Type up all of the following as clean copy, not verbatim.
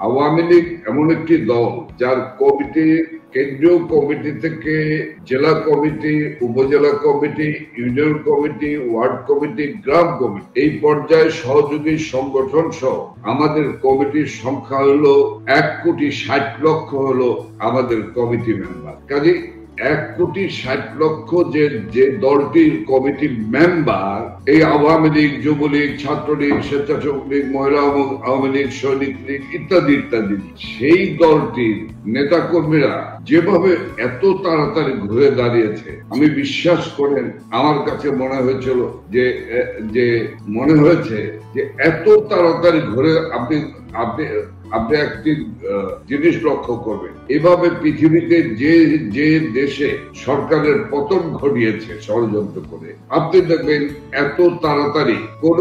আওয়ামী লীগ এমন একটি দল যার কমিটি, কেন্দ্রীয় কমিটি থেকে জেলা কমিটি, উপজেলা committee, union committee, ward committee, গ্রাম কমিটি, এই পর্যায়ে সহযোগী সংগঠন সহ আমাদের কমিটির সংখ্যা হলো 1,60,00,000 হলো আমাদের কমিটি মেম্বার। কাজে 1,60,00,000 যে দলটির কমিটি মেম্বার, এই আওয়ামী লীগ, যুবলীগ, ছাত্রলীগ, স্বেচ্ছাসেবক লীগ, মহিলা আওয়ামী লীগ, সৈনিক লীগ ইত্যাদি ইত্যাদি, সেই দলটির নেতাকর্মীরা যেভাবে এত তাড়াতাড়ি ঘুরে দাঁড়িয়েছে, আমি বিশ্বাস করেন আমার কাছে মনে হয়েছিল যে মনে হয়েছে যে এত তাড়াতাড়ি ঘুরে আপনি একটি জিনিস লক্ষ্য করবেন, এভাবে পৃথিবীতে যে দেশে সরকারের পতন ঘটিয়েছে ষড়যন্ত্র করে, আপনি দেখবেন এত তাড়াতাড়ি কোন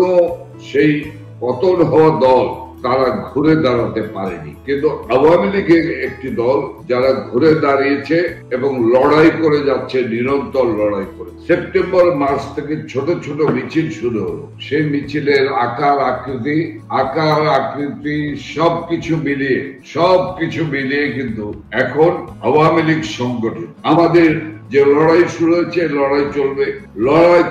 সেই পতন হওয়া দল তারা ঘুরে দাঁড়াতে পারেনি। কিন্তু আওয়ামী লীগের একটি দল যারা ঘুরে দাঁড়িয়েছে এবং লড়াই করে যাচ্ছে, নিরন্তর লড়াই করে। সেপ্টেম্বর মাস থেকে ছোট ছোট মিছিল শুরু হলো। সেই মিছিলের আকার আকৃতি সবকিছু মিলিয়ে কিন্তু এখন আওয়ামী লীগ সংগঠন, আমাদের যে লড়াই শুরু হয়েছে, লড়াই চলবে।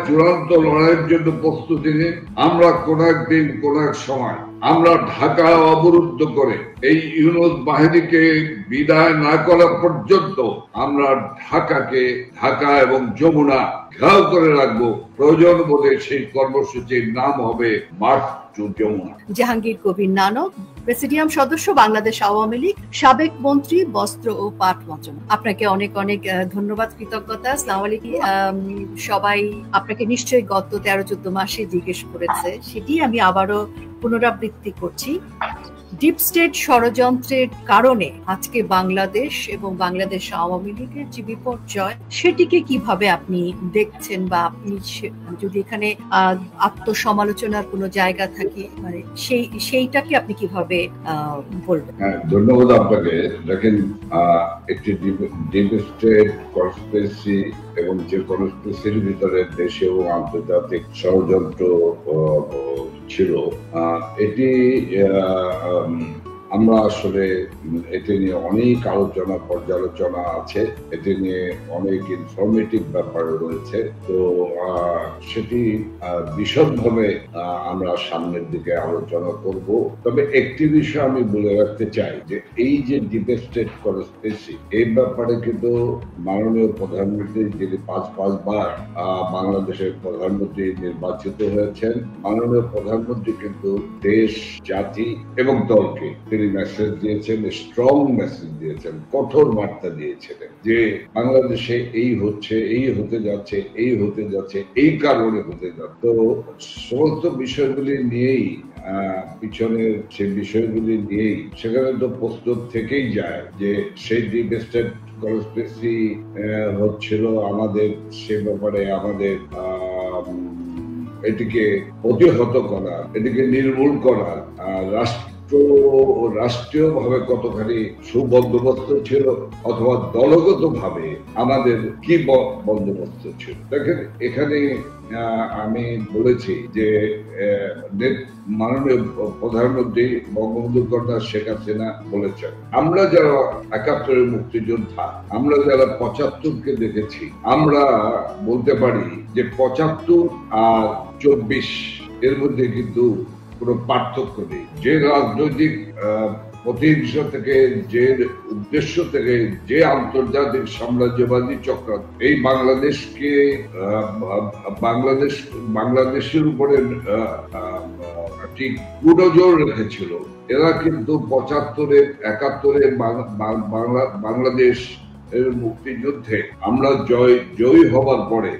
চূড়ান্ত লড়াইয়ের জন্য প্রস্তুতি নিন। আমরা কোন একদিন কোন এক সময় আমরা ঢাকা অবরুদ্ধ করে এই ইউনূস বাহিনীকে বিদায় না করা পর্যন্ত আমরা ঢাকা এবং যমুনা ঘেরাও করে রাখবো। প্রয়োজন বোধে সেই কর্মসূচির নাম হবে March two Jamuna. Jahangir Kabir Nanak, presidium সদস্য, বাংলাদেশ আওয়ামী লীগ, সাবেক মন্ত্রী, বস্ত্র ও পাট মন্ত্রণালয়। আপনাকে অনেক অনেক ধন্যবাদ, কৃতজ্ঞতা। আসসালামু আলাইকুম। সবাই আপনাকে নিশ্চয়ই গত 13-14 মাসে জিজ্ঞেস করেছে, সেটি আমি আবারও পুনরাবৃত্তি করছি। ডিপ স্টেট ষড়যন্ত্রের কারণে আজকে বাংলাদেশ এবং বাংলাদেশ আওয়ামী লীগের যে বিপর্যয়, সেটিকে কিভাবে আপনি দেখছেন, বা আপনি যদি এখানে আত্মসমালোচনার কোনো জায়গা থাকে, মানে সেইটাকে আপনি কিভাবে বলবেন? ধন্যবাদ আপনাকে। দেখেন, একটি ডিপ স্টেট কনস্পিরেসি এবং যে কনস্পিরেসির ভিতরে দেশে এবং আন্তর্জাতিক ষড়যন্ত্র ছিল, এটি আমরা আসলে এটি নিয়ে অনেক পর্যালোচনা আছে, এটি নিয়ে অনেক ইনফরমেটিভ ব্যাপার রয়েছে। তো সেটি বিশদভাবে আমরা সামনের দিকে আলোচনা করব। তবে একটি বিষয় আমি বলে রাখতে চাই যে এই যে ডিপ স্টেট কনস্পিরেসি, এই ব্যাপারে কিন্তু মাননীয় প্রধানমন্ত্রী, যিনি 5 বার বাংলাদেশের প্রধানমন্ত্রী নির্বাচিত হয়েছেন, মাননীয় প্রধানমন্ত্রী কিন্তু দেশ, জাতি এবং দলকে মেসেজ দিয়েছেন, স্ট্রং মেসেজ দিয়েছেন, কঠোর বার্তা দিয়েছিলেন যে বাংলাদেশে এই হচ্ছে, এই হতে যাচ্ছে, এই কারণে হতে যাচ্ছে। তো সমস্ত বিষয়গুলি নিয়েই পিছনের সেই বিষয়গুলি নিয়েই সেখানে তো প্রস্তুত থেকেই যায় যে সেই ডিপ স্টেট কনস্পিরেসি হচ্ছিল আমাদের, সে ব্যাপারে আমাদের এটিকে প্রতিহত করা, এটিকে নির্মূল করা, রাষ্ট্রীয়ভাবে কতখানি সুবন্দোবস্ত ছিল অথবা দলগত ভাবে আমাদের কি বন্দোবস্ত ছিল। দেখেন, এখানে আমি বলেছি যে মাননীয় প্রধানমন্ত্রী বঙ্গবন্ধু কন্যা শেখ হাসিনা বলেছেন, আমরা যারা ৭১-এর মুক্তিযোদ্ধা, আমরা যারা ৭৫-কে দেখেছি, আমরা বলতে পারি যে ৭৫ আর ২৪ এর মধ্যে কিন্তু কোনো পার্থক্য নেই। যে রাজনৈতিক প্রতিহিংসা থেকে, যে উদ্দেশ্য থেকে, যে আন্তর্জাতিক সাম্রাজ্যবাদী চক্রান্ত এই বাংলাদেশের উপরে একটি কুনজর রেখেছিল, এরা কিন্তু ৭৫-এর ৭১-এর বাংলাদেশ এর মুক্তিযুদ্ধে আমরা জয়ী হবার পরে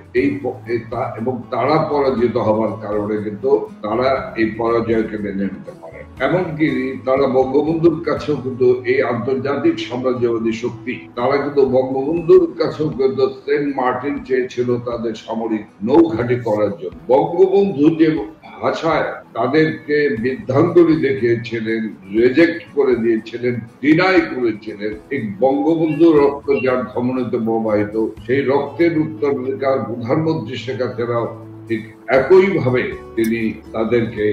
এবং তারা পরাজিত হবার কারণে কিন্তু তারা এই পরাজয়কে মেনে নিতে পারে। এমনকি তারা বঙ্গবন্ধুর কাছেও কিন্তু এই আন্তর্জাতিক সাম্রাজ্যবাদী শক্তি, তারা কিন্তু বঙ্গবন্ধুর কাছেও কিন্তু সেন্ট মার্টিন চেয়েছিল তাদের সামরিক নৌঘাঁটি করার জন্য। বঙ্গবন্ধু যে ভাষায় তাদেরকে বিধ্বংসী দেখিয়েছিলেন, রিজেক্ট করে দিয়েছিলেন, ডিনাই করেছিলেন, এই বঙ্গবন্ধুর রক্ত যার ধমনীতে প্রবাহিত, সেই রক্তের উত্তরাধিকার প্রধানমন্ত্রী শেখ হাসিনাও ঠিক একইভাবে তিনি তাদেরকে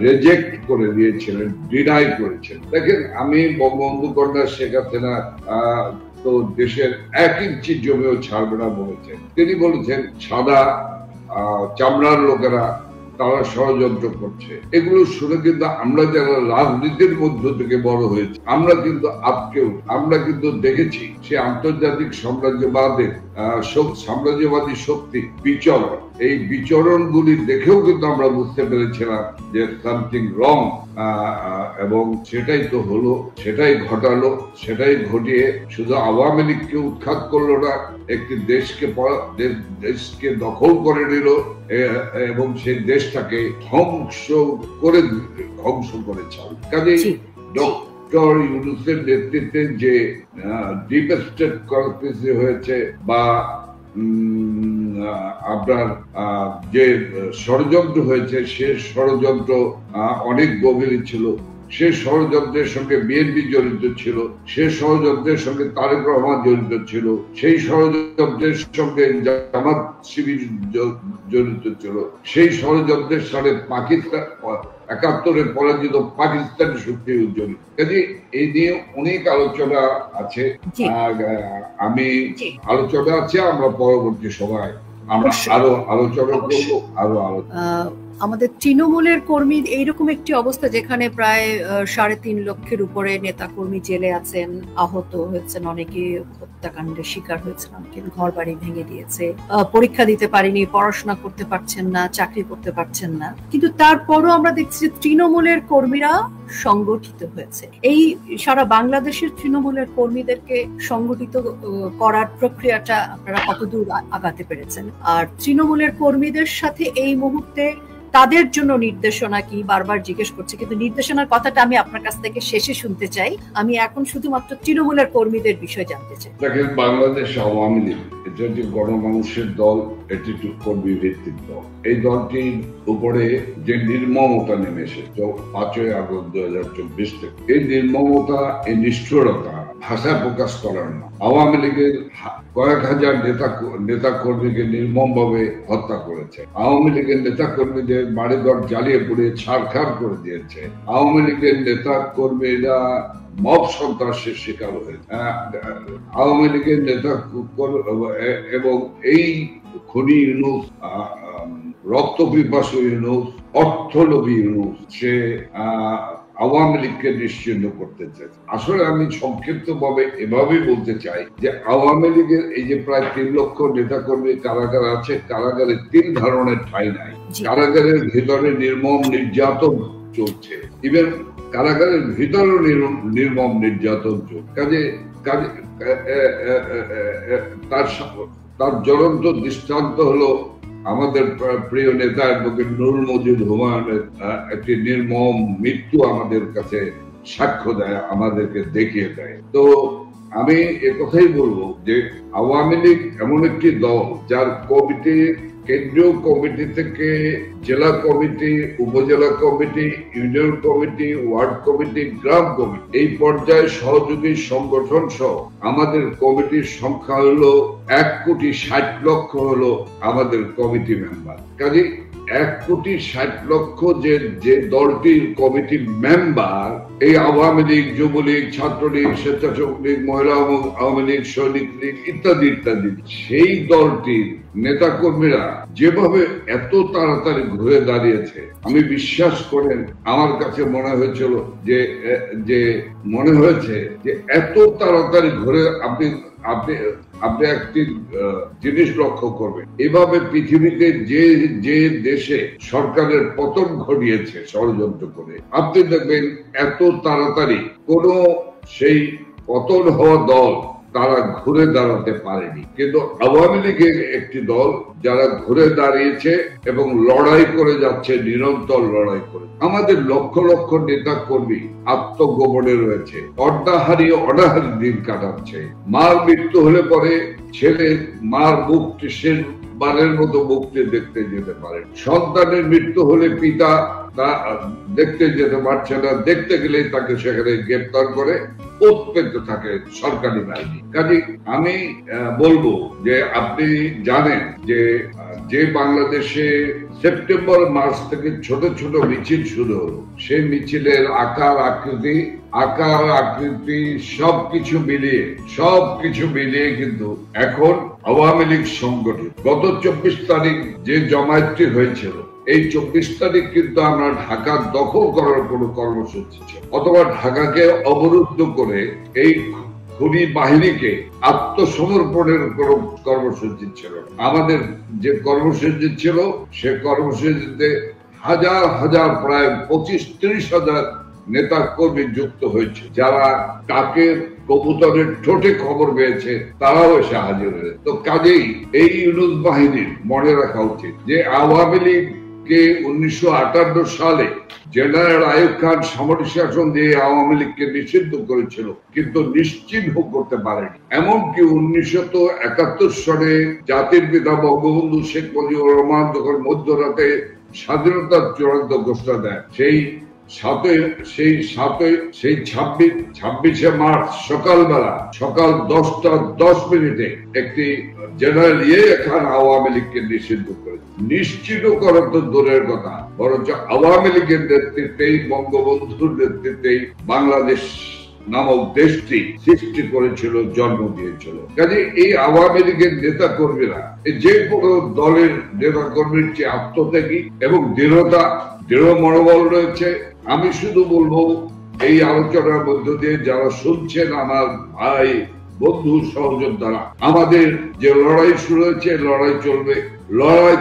রিজেক্ট করে দিয়েছিলেন, ডিনাই করেছেন। দেখেন, আমি বঙ্গবন্ধু কন্যা শেখ হাসিনা তো দেশের 1 ইঞ্চি জমিও ছাড়বে না বলেছেন। তিনি বলেছেন সাদা চামড়ার লোকেরা তারা ষড়যন্ত্র করছে। এগুলো শুনে কিন্তু আমরা যারা রাজনীতির মধ্য থেকে বড় হয়েছি, আমরা কিন্তু আমরা কিন্তু দেখেছি সে আন্তর্জাতিক সাম্রাজ্যবাদী শক্তি বিচরণ, এই বিচরণগুলি দেখেও কিন্তু আমরা বুঝতে পেরেছিলাম যে সামথিং রং, এবং সেটাই তো হলো, সেটাই ঘটালো। সেটাই ঘটিয়ে শুধু আওয়ামী লীগকে উৎখাত করলো না, একটি দেশকে দখল করে নিল এবং সেই দেশটাকে ধ্বংস করেছে। কাজেই ডক্টর ইউনূসের নেতৃত্বে যে ডিপ স্টেট কনস্পিরেসি হয়েছে বা আপনার যে ষড়যন্ত্র হয়েছে, সে ষড়যন্ত্র অনেক গভীর ছিল। সে ষড়যন্ত্রের সঙ্গে বিএনপি জড়িত ছিল, সে ষড়যন্ত্রের সঙ্গে তারেক রহমান জড়িত ছিল, সেই ষড়যন্ত্রের সঙ্গে জামাত শিবির জড়িত ছিল, সেই যন্ত্রের সাথে পাকিস্তান ৭১-এ পরাজিত পাকিস্তানি শক্তি জড়িত। কাজে এই নিয়ে অনেক আলোচনা আছে, আমরা পরবর্তী সময় আমরা আরো আলোচনা করবো, আমাদের তৃণমূলের কর্মী এইরকম একটি অবস্থা যেখানে প্রায় ৩.৫ লক্ষের উপরে নেতা কর্মী জেলে আছেন, আহত হয়েছেন, অনেকে হত্যাকাণ্ডের শিকার হয়েছেন, অনেকে ঘর বাড়ি ভেঙে দিয়েছে, পরীক্ষা দিতে পারেনি, পড়াশোনা করতে পারছেন না, চাকরি করতে পারছেন না। কিন্তু তারপরও আমরা দেখছি যে তৃণমূলের কর্মীরা সংগঠিত হয়েছে। এই সারা বাংলাদেশের তৃণমূলের কর্মীদেরকে সংগঠিত করার প্রক্রিয়াটা আপনারা কতদূর আগাতে পেরেছেন? আর তৃণমূলের কর্মীদের সাথে এই মুহূর্তে তাদের জন্য নির্দেশনা কি? বারবার জিজ্ঞেস করছি, কিন্তু নির্দেশনার কথাটা আমি আপনার কাছ থেকে শেষে শুনতে চাই। আমি এখন শুধুমাত্র তৃণমূলের কর্মীদের বিষয় জানতে চাই। দেখেন, বাংলাদেশ আওয়ামী লীগ এটা যে গণমানুষের দল, এটি কর্মী ভিত্তিক দল। এই দলটির উপরে যে নির্মমতা নেমে এসেছে ৫ই আগস্ট ২০২৪ থেকে, এই নির্মমতা, এই নিষ্ঠুরতা ভাষায় প্রকাশ করার না। আওয়ামী লীগের কয়েক হাজার নেতা কর্মীকে নির্মম ভাবে হত্যা করেছে। আওয়ামী লীগের নেতা কর্মীদের বাড়িঘর জ্বালিয়ে পুড়িয়ে ছারখার করে দিয়েছে। আওয়ামী লীগের নেতা কর্মীরা মব সন্ত্রাসের শিকার হয়েছে। আওয়ামী লীগের নেতা এবং এই খুনি ইউনূস, রক্ত পিপাসু ইউনূস, অর্থলোভী ইউনূস, সে আওয়ামী লীগকে নিশ্চিহ্ন করতে চাই। আসলে আমি সংক্ষিপ্ত ভাবে এভাবেই বলতে চাই যে আওয়ামী লীগের এই যে প্রায় ৩ লক্ষ নেতা কর্মী কারাগারে আছে, কারাগারে ৩ ধরনের ঠাঁই নাই। কারাগারের ভিতরে নির্মম নির্যাতন চলছে, ইভেন কারাগারের ভিতরে নির্মম নির্যাতন চলছে। তার জ্বলন্ত দৃষ্টান্ত হলো আমাদের প্রিয় নেতা অ্যাডভোকেট নুরুল মজিদ হুমায়ুনের একটি নির্মম মৃত্যু আমাদের কাছে সাক্ষ্য দেয়, আমাদেরকে দেখিয়ে দেয়। তো আমি একথাই বলবো যে আওয়ামী লীগ এমন একটি দল যার কমিটি, কেন্দ্রীয় কমিটি থেকে জেলা কমিটি, উপজেলা committee, union committee, ward committee, গ্রাম কমিটি, এই পর্যায়ে সহযোগী সংগঠন সহ আমাদের কমিটির সংখ্যা হলো ১,৬০,০০,০০০ হলো আমাদের কমিটি মেম্বার। কাজে ১,৬০,০০,০০০ যে দলটির কমিটি মেম্বার, এই আওয়ামী লীগ, যুবলীগ, ছাত্রলীগ, স্বেচ্ছাসেবক লীগ, মহিলা আওয়ামী লীগ, সৈনিক লীগ ইত্যাদি ইত্যাদি, সেই দলটির নেতা কর্মীরা যেভাবে এত তাড়াতাড়ি ঘুরে দাঁড়িয়েছে, আমি বিশ্বাস করেন আমার কাছে মনে হয়েছিল যে মনে হয়েছে যে এত তাড়াতাড়ি ঘুরে আপনি একটি জিনিস লক্ষ্য করবেন, এভাবে পৃথিবীতে যে দেশে সরকারের পতন ঘটিয়েছে ষড়যন্ত্র করে, আপনি দেখবেন এত তাড়াতাড়ি কোন সেই পতন হওয়া দল তারা ঘুরে দাঁড়াতে পারেনি। কিন্তু আওয়ামী লীগের একটি দল যারা ঘুরে দাঁড়িয়েছে এবং লড়াই করে যাচ্ছে, নিরন্তর লড়াই করে। আমাদের লক্ষ লক্ষ নেতা কর্মী আত্মগোপনে রয়েছে, অনাহারি দিন কাটাচ্ছে। মার মৃত্যু হলে পরে ছেলে মার বুক বারের মতো মুক্তি দেখতে যেতে পারে। সন্তানের মৃত্যু হলে পিতা তা দেখতে যেতে পারছে না, দেখতে গেলেই তাকে সেখানে গ্রেপ্তার করে উৎপেতে থাকে সরকারি বাহিনী। কাজে আমি বলবো যে আপনি জানেন যে বাংলাদেশে সেপ্টেম্বর মাস থেকে ছোট ছোট মিছিল শুরু হলো, সেই মিছিলের আকার আকৃতি সবকিছু মিলিয়ে কিন্তু এখন আওয়ামী লীগ সংগঠিত। গত 24 তারিখ যে জমায়েতটি হয়েছিল, এই 24 তারিখ কিন্তু আমরা ঢাকা দখল করার কোনো কর্মসূচি ছিল, অথবা ঢাকাকে অবরুদ্ধ করে এই খুনি বাহিনীকে আত্মসমর্পণের কোনো কর্মসূচি ছিল। আমাদের যে কর্মসূচি ছিল, সে কর্মসূচিতে হাজার হাজার প্রায় 25-30 হাজার নেতা কর্মী যুক্ত হয়েছে, যারা তাকে কবুতরের ঠোঁটে খবর পেয়েছে তারাও এসে হাজির হয়েছে। তো কাজেই এই ইউনূস বাহিনীর মনে রাখা উচিত যে আওয়ামী লীগকে 1958 সালে জেনারেল আইয়ুব খান সামরিক শাসন দিয়ে আওয়ামী লীগকে নিষিদ্ধ করেছিল, কিন্তু নিশ্চিহ্ন করতে পারেনি। এমনকি 1971 সালে জাতির পিতা বঙ্গবন্ধু শেখ মুজিবুর রহমান যখন মধ্যরাতে স্বাধীনতার চূড়ান্ত ঘোষণা দেয়, সেই 26শে মার্চ সকাল 10:10 একটি জেনারেল ইয়ে খান আওয়ামী লীগকে নিষিদ্ধ করে। নিশ্চিত করার তো দূরের কথা, বরঞ্চ আওয়ামী লীগের নেতৃত্বেই, বঙ্গবন্ধুর নেতৃত্বেই বাংলাদেশ নামক দেশটি সৃষ্টি করেছিল, জন্ম দিয়েছিল। কাজে এই আওয়ামী লীগের নেতা কর্মীরা যে কোনো দলের নেতা কর্মীর চেয়ে আত্মত্যাগী এবং দৃঢ় মনোবল রয়েছে। আমি শুধু বলবো, এই আলোচনার মধ্য দিয়ে যারা শুনছেন, আমার ভাই বন্ধু সহযোদ্ধারা, আমাদের যে লড়াই শুরু হয়েছে, লড়াই চলবে।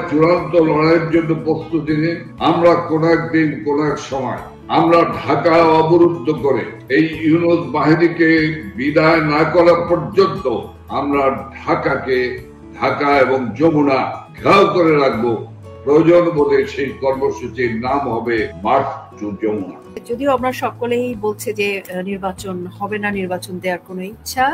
চূড়ান্ত লড়াইয়ের জন্য প্রস্তুতি নিন। আমরা কোন একদিন কোন এক সময় আমরা ঢাকা অবরুদ্ধ করে এই ইউনূস বাহিনীকে বিদায় না করা পর্যন্ত আমরা ঢাকা এবং যমুনা ঘেরাও করে রাখবো। প্রয়োজন বলে সেই কর্মসূচির নাম হবে মার্চ টু যমুনা। যদিও আমরা সকলেই বলছে যে নির্বাচন হবে না, নির্বাচন দেওয়ার কোনো ইচ্ছা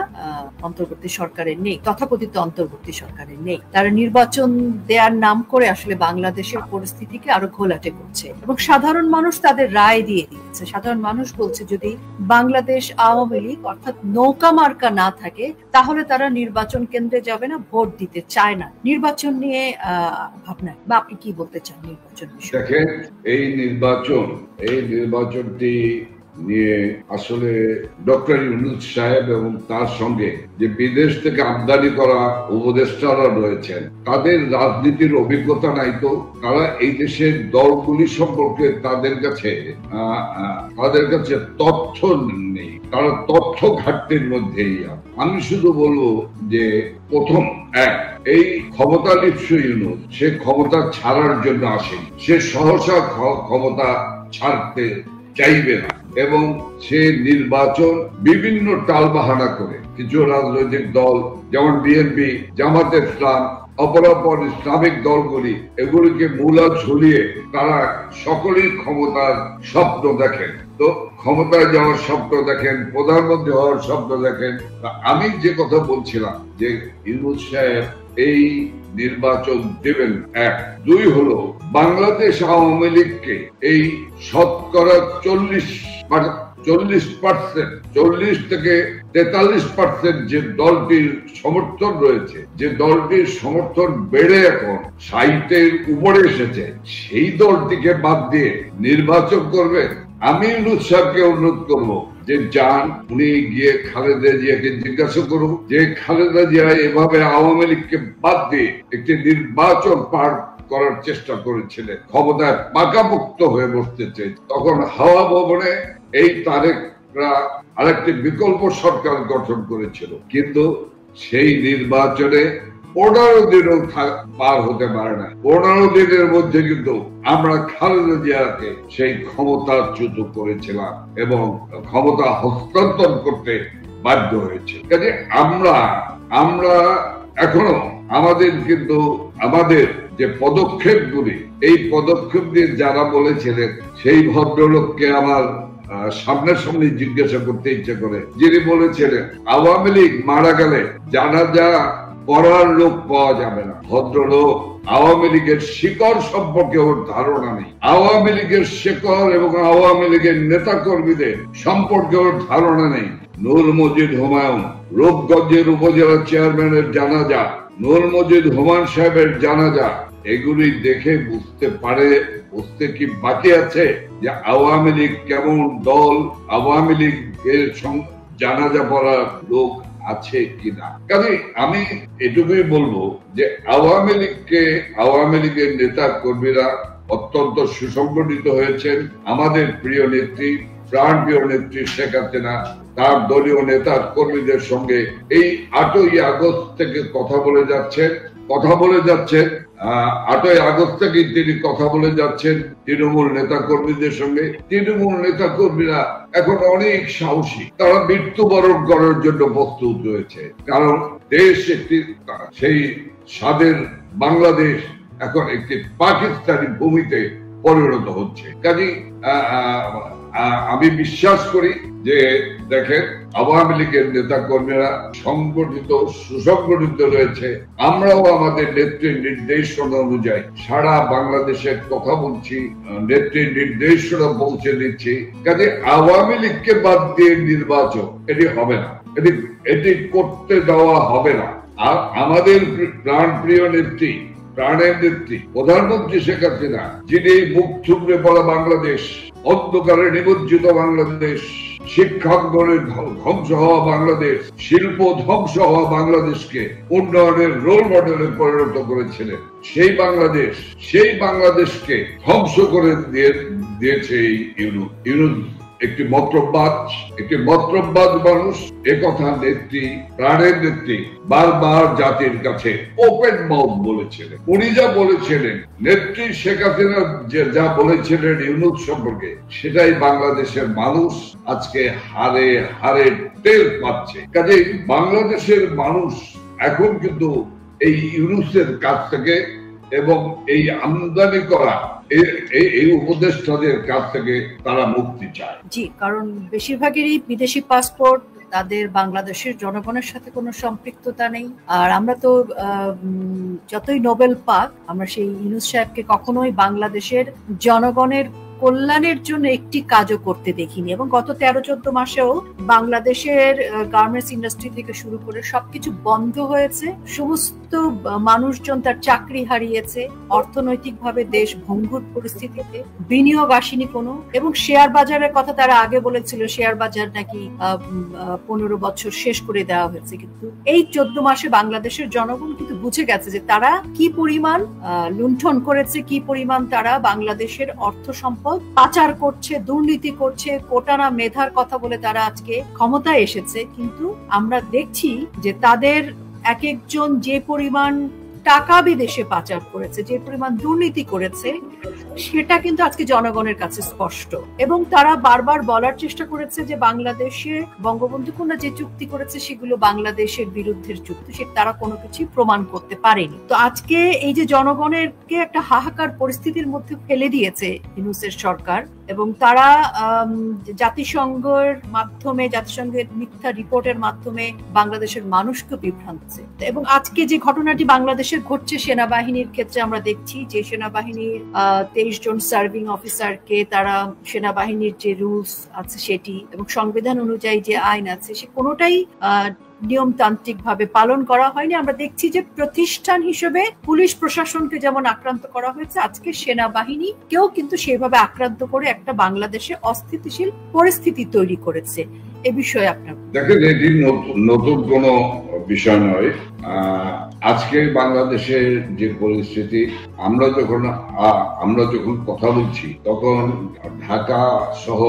অন্তর্বর্তী সরকারের নেই, তথাকথিত অন্তর্বর্তী সরকারের নেই। তারা নির্বাচন দেওয়ার নাম করে আসলে বাংলাদেশের পরিস্থিতিকে আরো ঘোলাটে করছে এবং সাধারণ মানুষ তাদের রায় দিয়ে দিয়েছে। সাধারণ মানুষ বলছে যদি বাংলাদেশ আওয়ামী লীগ অর্থাৎ নৌকা মার্কা না থাকে, তাহলে তারা নির্বাচন কেন্দ্রে যাবে না, ভোট দিতে চায় না। নির্বাচন নিয়ে ভাবনা বা আপনি কি বলতে চান নির্বাচন বিষয়ে? দেখেন, এই নির্বাচনটি নিয়ে আসলে ডক্টর ইউনূস সাহেব এবং তার সঙ্গে যে বিদেশ থেকে আমদানি করা উপদেষ্টারা রয়েছেন, তাদের রাজনীতির অভিজ্ঞতা নাই। তো তারা এই দেশের দলগুলি সম্পর্কে তাদের কাছে তথ্য নেই, তারা তথ্য ঘাটতির মধ্যেই। আমি শুধু বলবো যে প্রথম এই ক্ষমতা লিপ্স ইউনূস, সে ক্ষমতা ছাড়ার জন্য আসেনি, সে সহসা ক্ষমতা ছাড়তে চাইবে না এবং সে নির্বাচন বিভিন্ন টালবাহানা করে কিছু রাজনৈতিক দল যেমন বিএনপি, জামাতে ইসলাম, অপরাপর ইসলামিক দলগুলি, এগুলিকে মূলা ঝুলিয়ে তারা সকলেই ক্ষমতার স্বপ্ন দেখেন। তো ক্ষমতায় যাওয়ার স্বপ্ন দেখেন, প্রধানমন্ত্রী হওয়ার স্বপ্ন দেখেন। আমি যে কথা বলছিলাম যে ইউনূস সাহেব এই নির্বাচন দেবেন, 1। 2 হলো বাংলাদেশ আওয়ামী লীগকে এই শতকরা 40 থেকে 43% যে দলটির সমর্থন রয়েছে, যে দলটির সমর্থন বেড়ে এখন 60-এর উপরে এসেছে, সেই দলটিকে বাদ দিয়ে নির্বাচন করবে। আমি ইউনূস সাহেবকে অনুরোধ করবো যে যান, উনি গিয়ে খালেদা জিয়াকে জিজ্ঞাসা করুন যে খালেদা জিয়া এভাবে আওয়ামী লীগকে বাদ দিয়ে একটি নির্বাচন পার করার চেষ্টা করেছিলেন, ক্ষমতায় পাকাপোক্ত হয়ে বসতে চেয়ে, তখন হাওয়া ভবনে এই তারেকরা আরেকটি বিকল্প সরকার গঠন করেছিল, কিন্তু সেই নির্বাচনে 15 দিনও পার হতে পারে না। 15 দিনের মধ্যে কিন্তু আমরা খালেদা জিয়াকে সেই ক্ষমতাচ্যুত করেছিলাম এবং ক্ষমতা হস্তান্তর করতে বাধ্য হয়েছে। কাজে আমরা এখনো আমাদের যে পদক্ষেপগুলি, এই পদক্ষেপ দিয়ে যারা বলেছিলেন, সেই ভদ্রলোককে আমার সামনাসামনি জিজ্ঞাসা করতে ইচ্ছে করে, যিনি বলেছিলেন আওয়ামী লীগ মারা গেলে জানাজা পড়ার লোক পাওয়া যাবে না। ভদ্রলোক আওয়ামী লীগের শিকড় সম্পর্কে ওর ধারণা নেই, আওয়ামী লীগের শিকড় এবং আওয়ামী লীগের নেতা কর্মীদের সম্পর্কে ওর ধারণা নেই। নূর মজিদ হুমায়ুন, রূপগঞ্জের উপজেলা চেয়ারম্যানের জানাজা, নূর মজিদ হুমায়ুন সাহেবের জানাজা, এগুলি দেখে বুঝতে কি বাকি আছে যে আওয়ামী লীগ কেমন দল, আওয়ামী লীগের জানাজা পড়ার লোক আছে কিনা? কাজে আমি এটুকুই বলবো যে আওয়ামী লীগের নেতা কর্মীরা অত্যন্ত সুসংগঠিত হয়েছেন। আমাদের প্রিয় নেত্রী, প্রাণপ্রিয় নেত্রী শেখ হাসিনা তার দলীয় নেতা কর্মীদের সঙ্গে এই 8ই আগস্ট থেকে কথা বলে যাচ্ছেন। 8ই আগস্ট থেকে তিনি কথা বলে যাচ্ছেন তৃণমূল নেতা কর্মীদের সঙ্গে। তৃণমূল নেতা কর্মীরা এখন অনেক সাহসী, তারা মৃত্যুবরণ করার জন্য প্রস্তুত রয়েছে, কারণ দেশ একটি সেই স্বাধীন বাংলাদেশ এখন একটি পাকিস্তানি ভূমিতে পরিণত হচ্ছে। কাজে আমি বিশ্বাস করি যে দেখেন আওয়ামী লীগের নেতা কর্মীরা সুসংগঠিত রয়েছে। আমরাও আমাদের নেত্রীর নির্দেশনা অনুযায়ী সারা বাংলাদেশের কথা বলছি, নেত্রীর নির্দেশনা পৌঁছে দিচ্ছি। কাজে আওয়ামী লীগকে বাদ দিয়ে নির্বাচন এটি হবে না, এটি করতে দেওয়া হবে না। আর আমাদের প্রাণপ্রিয় নেত্রী, প্রাণের নেত্রী প্রধানমন্ত্রী শেখ হাসিনা, যিনি মুখ থুবড়ে পড়া বাংলাদেশ, অন্ধকারে নিমজ্জিত বাংলাদেশ, শিক্ষাঙ্গনের ধ্বংস হওয়া বাংলাদেশ, শিল্প ধ্বংস হওয়া বাংলাদেশকে উন্নয়নের রোল মডেলে পরিণত করেছিলেন, সেই বাংলাদেশকে ধ্বংস করে দিয়েছে এই ইউনুস। একটি মতলববাদ মানুষ। একথা নেত্রী, প্রাণের নেত্রী বারবার জাতির কাছে ওপেন মাউথ বলেছিলেন। উনি যা বলেছিলেন, নেত্রী শেখ হাসিনা যা বলেছিলেন ইউনুস সম্পর্কে, সেটাই বাংলাদেশের মানুষ আজকে হারে হারে টের পাচ্ছে। কাজেই বাংলাদেশের মানুষ এখন কিন্তু এই ইউনুসের কাছ থেকে এবং এই আমদানি করা এই উপদেষ্টাদের কাছ থেকে তারা মুক্তি চায়। জি, কারণ বেশিরভাগেরই বিদেশি পাসপোর্ট, তাদের বাংলাদেশের জনগণের সাথে কোনো সম্পৃক্ততা নেই। আর আমরা তো যতই নোবেল পাক, আমরা সেই ইউনুস সাহেবকে কখনোই বাংলাদেশের জনগণের কল্যাণের জন্য একটি কাজও করতে দেখিনি। এবং গত 13-14 মাসেও বাংলাদেশের গার্মেন্টস ইন্ডাস্ট্রি থেকে শুরু করে সবকিছু বন্ধ হয়েছে, সমস্ত মানুষজন তার চাকরি হারিয়েছে, অর্থনৈতিকভাবে দেশ ভঙ্গুর পরিস্থিতিতে, বিনিয়োগ আসেনি কোনো। এবং শেয়ার বাজারের কথা তারা আগে বলেছিল, শেয়ার বাজার নাকি 15 বছর শেষ করে দেওয়া হয়েছে, কিন্তু এই 14 মাসে বাংলাদেশের জনগণ কিন্তু বুঝে গেছে যে তারা কি পরিমাণ লুণ্ঠন করেছে, কি পরিমাণ তারা বাংলাদেশের অর্থ সম্পদ পাচার করছে, দুর্নীতি করছে। কোটানা মেধার কথা বলে তারা আজকে ক্ষমতায় এসেছে, কিন্তু আমরা দেখছি যে তাদের এক একজন যে পরিমাণ টাকা বিদেশে পাচার করেছে, যে পরিমাণ দুর্নীতি করেছে, সেটা কিন্তু আজকে জনগণের কাছে স্পষ্ট। এবং তারা বারবার বলার চেষ্টা করেছে যে বাংলাদেশে বঙ্গবন্ধু কন্যা যে চুক্তি করেছে সেগুলো বাংলাদেশের বিরুদ্ধের চুক্তি, সেটা তারা কোনো কিছু প্রমাণ করতে পারেনি। তো আজকে এই যে জনগণেরকে একটা হাহাকার পরিস্থিতির মধ্যে ফেলে দিয়েছে ইউনূসের সরকার, এবং তারা জাতিসংঘের মিথ্যা রিপোর্টের মাধ্যমে বাংলাদেশের মানুষকে বিভ্রান্ত। এবং আজকে যে ঘটনাটি বাংলাদেশে ঘটছে সেনাবাহিনীর ক্ষেত্রে, আমরা দেখছি যে সেনাবাহিনীর 23 জন সার্ভিং অফিসারকে তারা সেনাবাহিনীর যে রুলস আছে সেটি এবং সংবিধান অনুযায়ী যে আইন আছে সে কোনোটাই নিয়মতান্ত্রিক ভাবে পালন করা হয়নি। আমরা দেখছি যে প্রতিষ্ঠান হিসেবে পুলিশ প্রশাসনকে যেমন আক্রান্ত করা হয়েছে, আজকে সেনাবাহিনীকেও কিন্তু সেভাবে আক্রান্ত করে একটা বাংলাদেশে অস্থিতিশীল পরিস্থিতি তৈরি করেছে। এ বিষয়ে আপনার দেখেন, এটি নতুন কোনো বিষয় নয়। আজকে বাংলাদেশের যে পরিস্থিতি, আমরা যখন কথা বলছি তখন ঢাকা সহ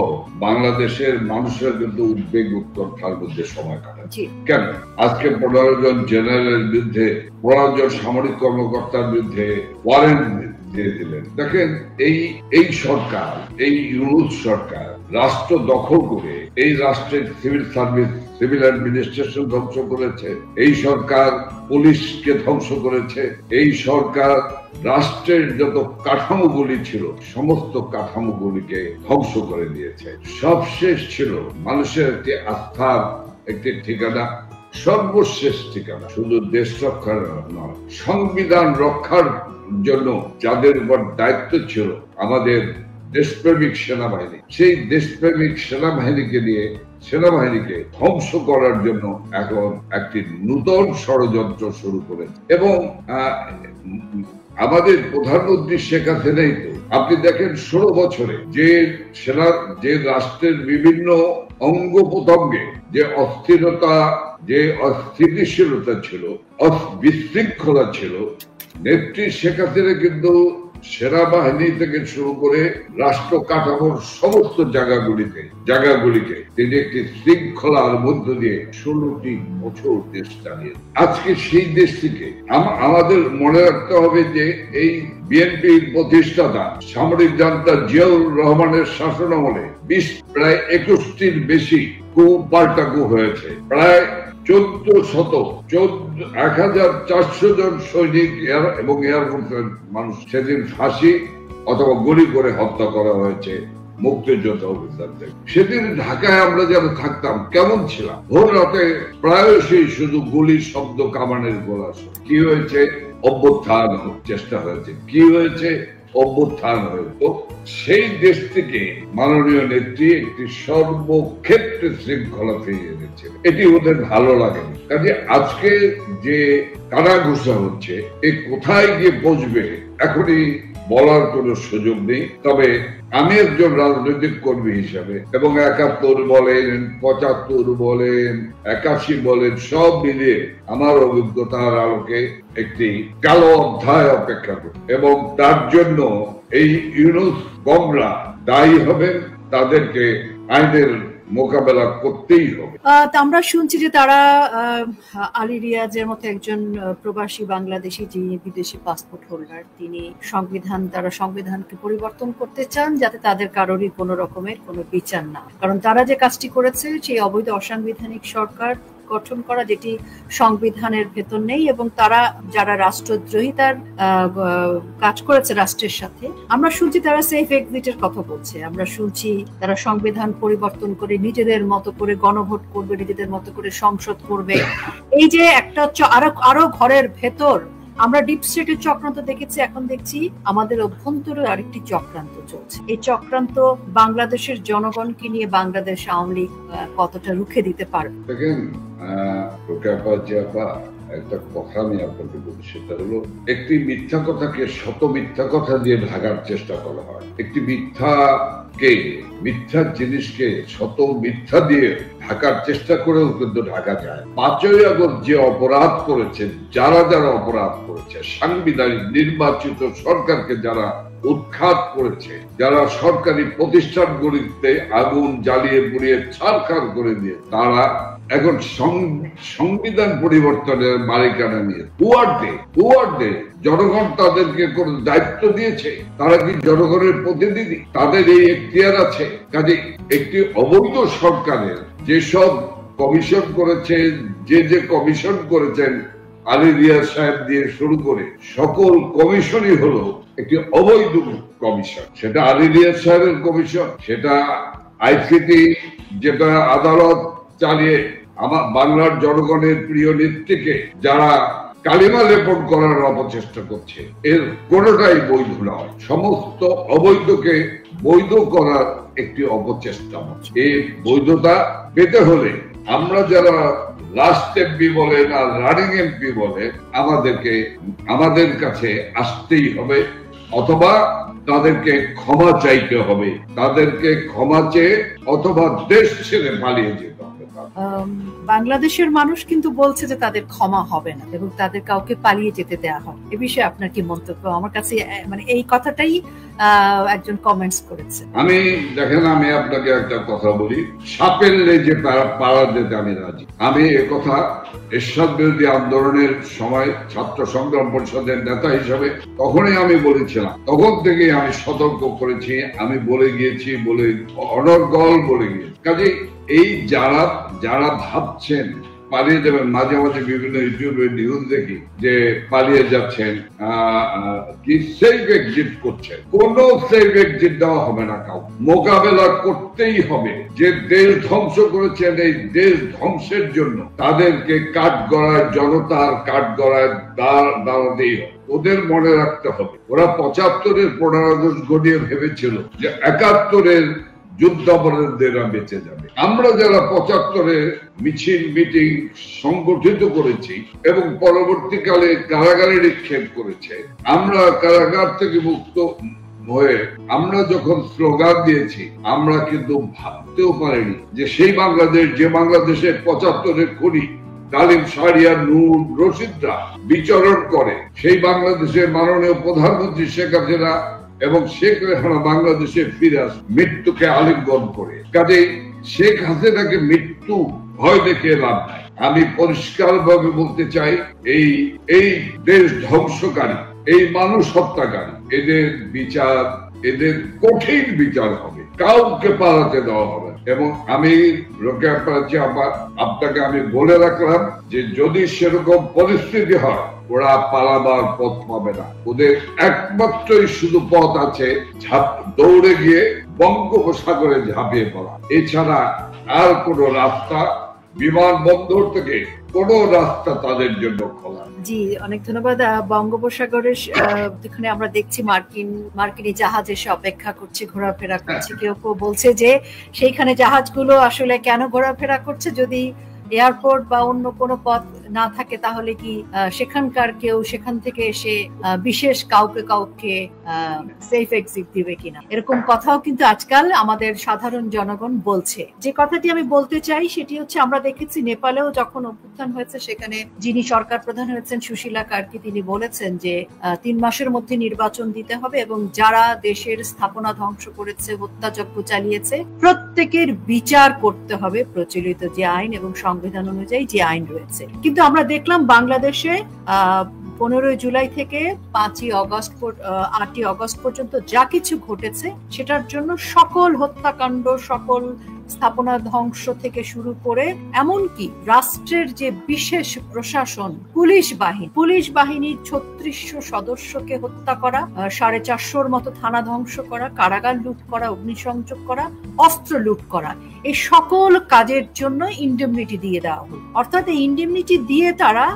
বাংলাদেশের মানুষের কিন্তু উদ্বেগ উৎকণ্ঠার মধ্যে সময় কাটাচ্ছে। কেন আজকে 15 জন জেনারেলের বিরুদ্ধে, 15 জন সামরিক কর্মকর্তার বিরুদ্ধে ওয়ারেন্ট দিয়ে দিলেন? দেখেন, এই সরকার, এই ইউনূস সরকার রাষ্ট্র দখল করে এই রাষ্ট্রের সিভিল সার্ভিস, সিভিল অ্যাডমিনিস্ট্রেশন ধ্বংস করেছে, এই সরকার পুলিশকে ধ্বংস করেছে, এই সরকার রাষ্ট্রের যত কাঠামোগুলি ছিল সমস্ত কাঠামোগুলিকে ধ্বংস করে দিয়েছে। সবশেষ ছিল মানুষের একটি আস্থার একটি ঠিকানা, সর্বশেষ ঠিকানা শুধু দেশ রক্ষার নয়, সংবিধান রক্ষার জন্য যাদের উপর দায়িত্ব ছিল আমাদের দেশপ্রেমিক সেনাবাহিনী, সেই দেশপ্রেমিক সেনাবাহিনীকে ধ্বংস করার জন্য এখন একটি নূতন ষড়যন্ত্র শুরু করেছে। এবং আমাদের প্রধানমন্ত্রী শেখ হাসিনাই তো, আপনি দেখেন 16 বছরে যে রাষ্ট্রের বিভিন্ন অঙ্গ প্রত্যঙ্গে যে অস্থিরতা, যে অস্থিতিশীলতা ছিল, বিশৃঙ্খলা ছিল, নেত্রী শেখ হাসিনা কিন্তু সেনাবাহিনী থেকে শুরু করে রাষ্ট্র কাঠামোর সমস্ত জায়গাগুলিকে তিনি একটি শৃঙ্খলার মধ্য দিয়ে 16টি বছর দেশ চালিয়ে। আজকে সেই দেশটিকে আমাদের মনে রাখতে হবে যে এই বিএনপির প্রতিষ্ঠাতা সামরিক জান্তা জিয়াউর রহমানের শাসনামলে প্রায় 21টির বেশি পাল্টা কূপ হয়েছে। প্রায় 1400 জন সৈনিক এবং এয়ারফোর্সের মানুষ সেদিন ফাঁসি অথবা গুলি করে হত্যা করা হয়েছে মুক্তিযোদ্ধা অফিসারদের। সেদিন ঢাকায় আমরা যারা থাকতাম কেমন ছিলাম, ভোর রাতে প্রায়শই শুধু গুলির শব্দ, কামানের গোলা। কি হয়েছে? অভ্যুত্থান চেষ্টা হয়েছে। কি হয়েছে? অভ্যুত্থান হয়তো। সেই দেশ থেকে মাননীয় নেত্রী একটি সর্বক্ষেত্রে শৃঙ্খলা ফিরিয়ে এনেছে। এটি ওদের ভালো লাগেনি। কাজে আজকে যে কানাঘুষা হচ্ছে, এ কোথায় গিয়ে পৌঁছবে এখনই বলার কোন সুযোগ নেই। তবে আমি একজন রাজনৈতিক কর্মী হিসাবে, এবং 71 বলেন, 75 বলেন, 81 বলেন, সব মিলিয়ে আমার অভিজ্ঞতার আলোকে একটি কালো অধ্যায় অপেক্ষা করি, এবং তার জন্য এই ইউনূস গমরা দায়ী হবেন। তাদেরকে আইনের মোকাবেলা করতেই হবে। আমরা শুনছি যে তারা আলী রিয়াজের মতো একজন প্রবাসী বাংলাদেশী, যিনি বিদেশি পাসপোর্ট হোল্ডার, তিনি তারা সংবিধানকে পরিবর্তন করতে চান যাতে তাদের কারোরই কোনো রকমের কোনো বিচার না। কারণ তারা যে কাজটি করেছে সেই অবৈধ অসাংবিধানিক সরকার গঠন করা, যেটি সংবিধানের ভেতর নেই, এবং তারা যারা রাষ্ট্রদ্রোহিতার কাজ করেছে রাষ্ট্রের সাথে, আমরা শুনছি তারা সেফ এক্সিটের কথা বলছে। আমরা শুনছি তারা সংবিধান পরিবর্তন করে নিজেদের মতো করে গণভোট করবে, নিজেদের মতো করে সংসদ করবে। এই যে একটা আরো ঘরের ভেতর আমরা ডিপ স্টেটের চক্রান্ত দেখেছি, এখন দেখছি আমাদের অভ্যন্তরে আরেকটি চক্রান্ত চলছে। এই চক্রান্ত বাংলাদেশের জনগণকে নিয়ে বাংলাদেশ আওয়ামী লীগ কতটা রুখে দিতে পারবে? দেখেন একটা কথা আমি আপনাকে বলি, সেটা হলো একটি মিথ্যা কথাকে শত মিথ্যা কথা দিয়ে ঢাকার চেষ্টা করা হয়। একটি মিথ্যা জিনিসকে শত মিথ্যা দিয়ে ঢাকার চেষ্টা করেও কিন্তু ঢাকা যায়। 5ই আগস্ট যে অপরাধ করেছে, যারা অপরাধ করেছে, সাংবিধানিক নির্বাচিত সরকারকে যারা উৎখাত করেছে, যারা সরকারি প্রতিষ্ঠানগুলিতে আগুন জ্বালিয়ে পুড়িয়ে ছারখার করে দিয়ে, তারা এখন সংবিধান পরিবর্তনের মালিকানা নিয়ে জনগণ তাদেরকে কোন দায়িত্ব দিয়েছে? তারা কি জনগণের প্রতিনিধি? তাদের এই এখতিয়ার আছে? কাজে একটি অবৈধ সরকারের যেসব কমিশন করেছে, যে কমিশন করেছেন আলী রিয়াজ সাহেব দিয়ে শুরু করে, সকল কমিশনই হলো একটি অবৈধ কমিশন। সেটা আলী রিয়াজ সাহেবের কমিশন, সেটা আইসিটি, যেটা আদালত চালিয়ে আমার বাংলার জনগণের প্রিয় নেত্রীকে যারা কালিমা লেপন করার অপচেষ্টা করছে, এর কোনটাই বৈধ নয়। সমস্ত অবৈধকে বৈধ করার একটি অপচেষ্টা। এই বৈধতা পেতে হলে আমরা যারা লাস্ট এমপি বলেন আর রানিং এমপি বলে, আমাদের কাছে আসতেই হবে, অথবা তাদেরকে ক্ষমা চাইতে হবে। তাদেরকে ক্ষমা চেয়ে অথবা দেশ ছেড়ে পালিয়ে যেতে হবে। বাংলাদেশের মানুষ কিন্তু বলছে যে তাদের ক্ষমা হবে না এবং তাদের কাউকে পালিয়ে যেতে দেওয়া হবে। এ বিষয়ে আপনার কি মন্তব্য? আমার কাছে মানে এই কথাটাই একজন কমেন্টস করেছে। দেখেন, আমি আপনাকে একটা কথা বলি, সাপের লেজে পাড়া দিতে আমি রাজি। আমি একথা এরশাদ বিরোধী আন্দোলনের সময় ছাত্র সংগ্রাম পরিষদের নেতা হিসাবে তখনই আমি বলেছিলাম। তখন থেকে আমি সতর্ক করেছি, আমি বলে গিয়েছি, অনর্গল বলে গিয়েছি। কাজে এই যারা ভাবছেন পালিয়ে যাবেন। মাঝে মাঝে বিভিন্ন ইউটিউবে নিউজ দেখি যে পালিয়ে যাচ্ছেন, কি সেফ এক্সিট করছেন। কোন সেফ এক্সিট দেওয়া হবে না, কাউ মোকাবেলা করতেই হবে। যে দেশ ধ্বংস করেছেন, এই দেশ ধ্বংসের জন্য তাদেরকে কাঠগড়ায়, জনতার কাঠগড়ায় দাঁড়াতেই হবে। ওদের মনে রাখতে হবে, ওরা 75-এর 15 আগস্ট গড়িয়ে ভেবেছিল যে 71-এর যুদ্ধাপরাধীরা বেঁচে যাবে। আমরা যারা 75-এ মিছিল মিটিং সংগঠিত করেছি এবং পরবর্তীকালে কারাগারে নিক্ষেপ করেছে, আমরা কারাগার থেকে মুক্ত হয়ে আমরা যখন স্লোগান দিয়েছি, আমরা কিন্তু ভাবতেও পারিনি যে সেই বাংলাদেশ, যে বাংলাদেশে 75-এর খুনি তালিম, শাহরিয়ার, নূর, রশিদরা বিচরণ করে, সেই বাংলাদেশের মাননীয় প্রধানমন্ত্রী শেখ হাসিনা এবং শেখ রেহানা বাংলাদেশে ফিরে আসে মৃত্যুকে আলিঙ্গন করে। কাজেই শেখ হাসিনাকে মৃত্যু ভয় দেখে লাভ নাই। আমি পরিষ্কার ভাবে বলতে চাই, এই দেশ ধ্বংসকারী, এই মানুষ হত্যাকারী, এদের বিচার, এদের কঠিন বিচার হবে, কাউকে পালাতে দেওয়া হবে। এবং আমি রোকেয়া প্রাচী আপনাকে আমি বলে রাখলাম যে যদি সেরকম পরিস্থিতি হয়, ওরা পালাবার পথ পাবে না। ওদের একমাত্রই শুধু পথ আছে দৌড়ে গিয়ে বঙ্গোপসাগরে ঝাঁপিয়ে পড়া। এছাড়া আর কোন রাস্তা, বিমানবন্দর থেকে কোন রাস্তা তাদের জন্য খোলা। জি, অনেক ধন্যবাদ। বঙ্গোপসাগরের যেখানে আমরা দেখছি মার্কিনী জাহাজ এসে অপেক্ষা করছে, ঘোরাফেরা করছে। কেউ কেউ বলছে যে সেইখানে জাহাজগুলো আসলে কেন ঘোরাফেরা করছে, যদি এয়ারপোর্ট বা অন্য কোনো পথ না থাকে তাহলে কি সেখানকার কেউ সেখান থেকে এসে বিশেষ কাউকে সেফ এক্সিট দিবে কিনা, এরকম কথাও কিন্তু আজকাল আমাদের সাধারণ জনগণ বলছে। যে কথাটি আমি বলতে চাই সেটি হচ্ছে, আমরা দেখেছি নেপালেও যখন অভ্যুত্থান হয়েছে, সেখানে যিনি সরকার প্রধান হয়েছেন সুশীলা কার্কি, তিনি বলেছেন যে 3 মাসের মধ্যে নির্বাচন দিতে হবে এবং যারা দেশের স্থাপনা ধ্বংস করেছে, হত্যাযজ্ঞ চালিয়েছে, প্রত্যেকের বিচার করতে হবে প্রচলিত যে আইন এবং সংবিধান অনুযায়ী যে আইন রয়েছে। কিন্তু আমরা দেখলাম বাংলাদেশে 15 জুলাই থেকে 8ই অগস্ট পর্যন্ত যা কিছু ঘটেছে, সেটার জন্য সকল হত্যাকাণ্ড, সকল স্থাপনা ধ্বংস থেকে শুরু করে এমনকি রাষ্ট্রের যে বিশেষ প্রশাসন, পুলিশ বাহিনীর 3600 সদস্যকে হত্যা করা, 450-র মতো থানা ধ্বংস করা, কারাগার লুট করা, অগ্নিসংযোগ করা, অস্ত্র লুট করা, এই সকল কাজের জন্য ইন্ডেমনিটি দিয়ে দেওয়া হলো। অর্থাৎ এই ইন্ডেমনিটি দিয়ে তারা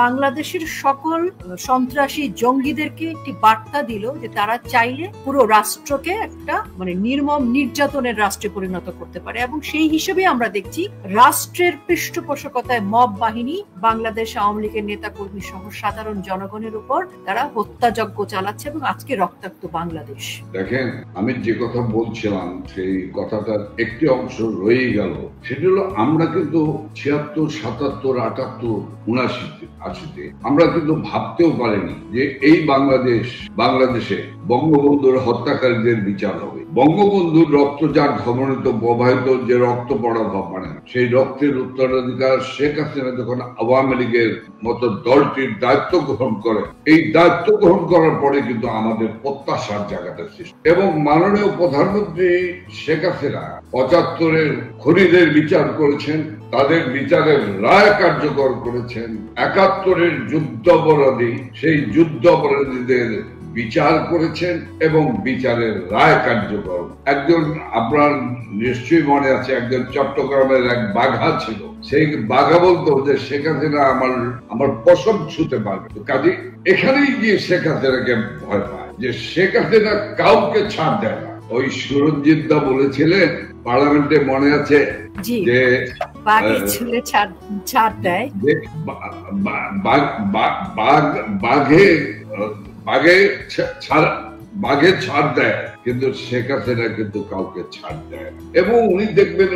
বাংলাদেশের সকল সন্ত্রাসী জঙ্গিদেরকে একটি বার্তা দিল যে তারা চাইলে পুরো রাষ্ট্রকে একটা নির্মম নির্যাতনের রাষ্ট্রে পরিণত করতে পারে। এবং সেই হিসেবে আমরা দেখছি রাষ্ট্রের পৃষ্ঠপোষকতায় মব বাহিনী বাংলাদেশ আওয়ামী লীগের নেতা কর্মী সহ সাধারণ জনগণের উপর তারা হত্যাযজ্ঞ চালাচ্ছে এবং আজকে রক্তাক্ত বাংলাদেশ। দেখেন, আমি যে কথা বলছিলাম সেই কথাটার একটি অংশ রয়ে গেল। সেটা হলো, আমরা কিন্তু 76, 77, 78, 79, 80-তে আমরা কিন্তু ভাবতেও পারিনি যে এই বাংলাদেশে বঙ্গবন্ধুর হত্যাকারীদের বিচার হবে। বঙ্গবন্ধুর রক্তচার ধমনিত প্রবাহিত যে রক্ত পড়া মানে সেই রক্তের উত্তরাধিকার শেখ হাসিনা যখন আওয়ামী লীগের মতো দলটির দায়িত্ব গ্রহণ করে, এই দায়িত্ব গ্রহণ করার পরে কিন্তু আমাদের প্রত্যাশার জায়গাটা সৃষ্টি। এবং মাননীয় প্রধানমন্ত্রী শেখ হাসিনা 75-এর খুনিদের বিচার করেছেন, তাদের বিচারের রায় কার্যকর করেছেন। 71-এর যুদ্ধাপরাধী, সেই যুদ্ধাপরাধীদের বিচার করেছেন এবং বিচারের রায় কার্যকর। একজন, আপনার নিশ্চয়ই মনে আছে, একজন চট্টগ্রামের এক বাঘা ছিল, সেই বাঘা বলতো যে শেখ হাসিনা আমার পশম ছুঁতে পারবে। কাজে এখানেই গিয়ে শেখ হাসিনাকে ভয় পায় যে শেখ হাসিনা কাউকে ছাড় দেয় না। ওই সুরঞ্জিত দা বলেছিলেন পার্লামেন্টে, মনে আছে, যে বাঘে ছাড় দেয়, কিন্তু শেখ হাসিনা কিন্তু কাউকে ছাড় দেয় না। এবং উনি দেখবেন,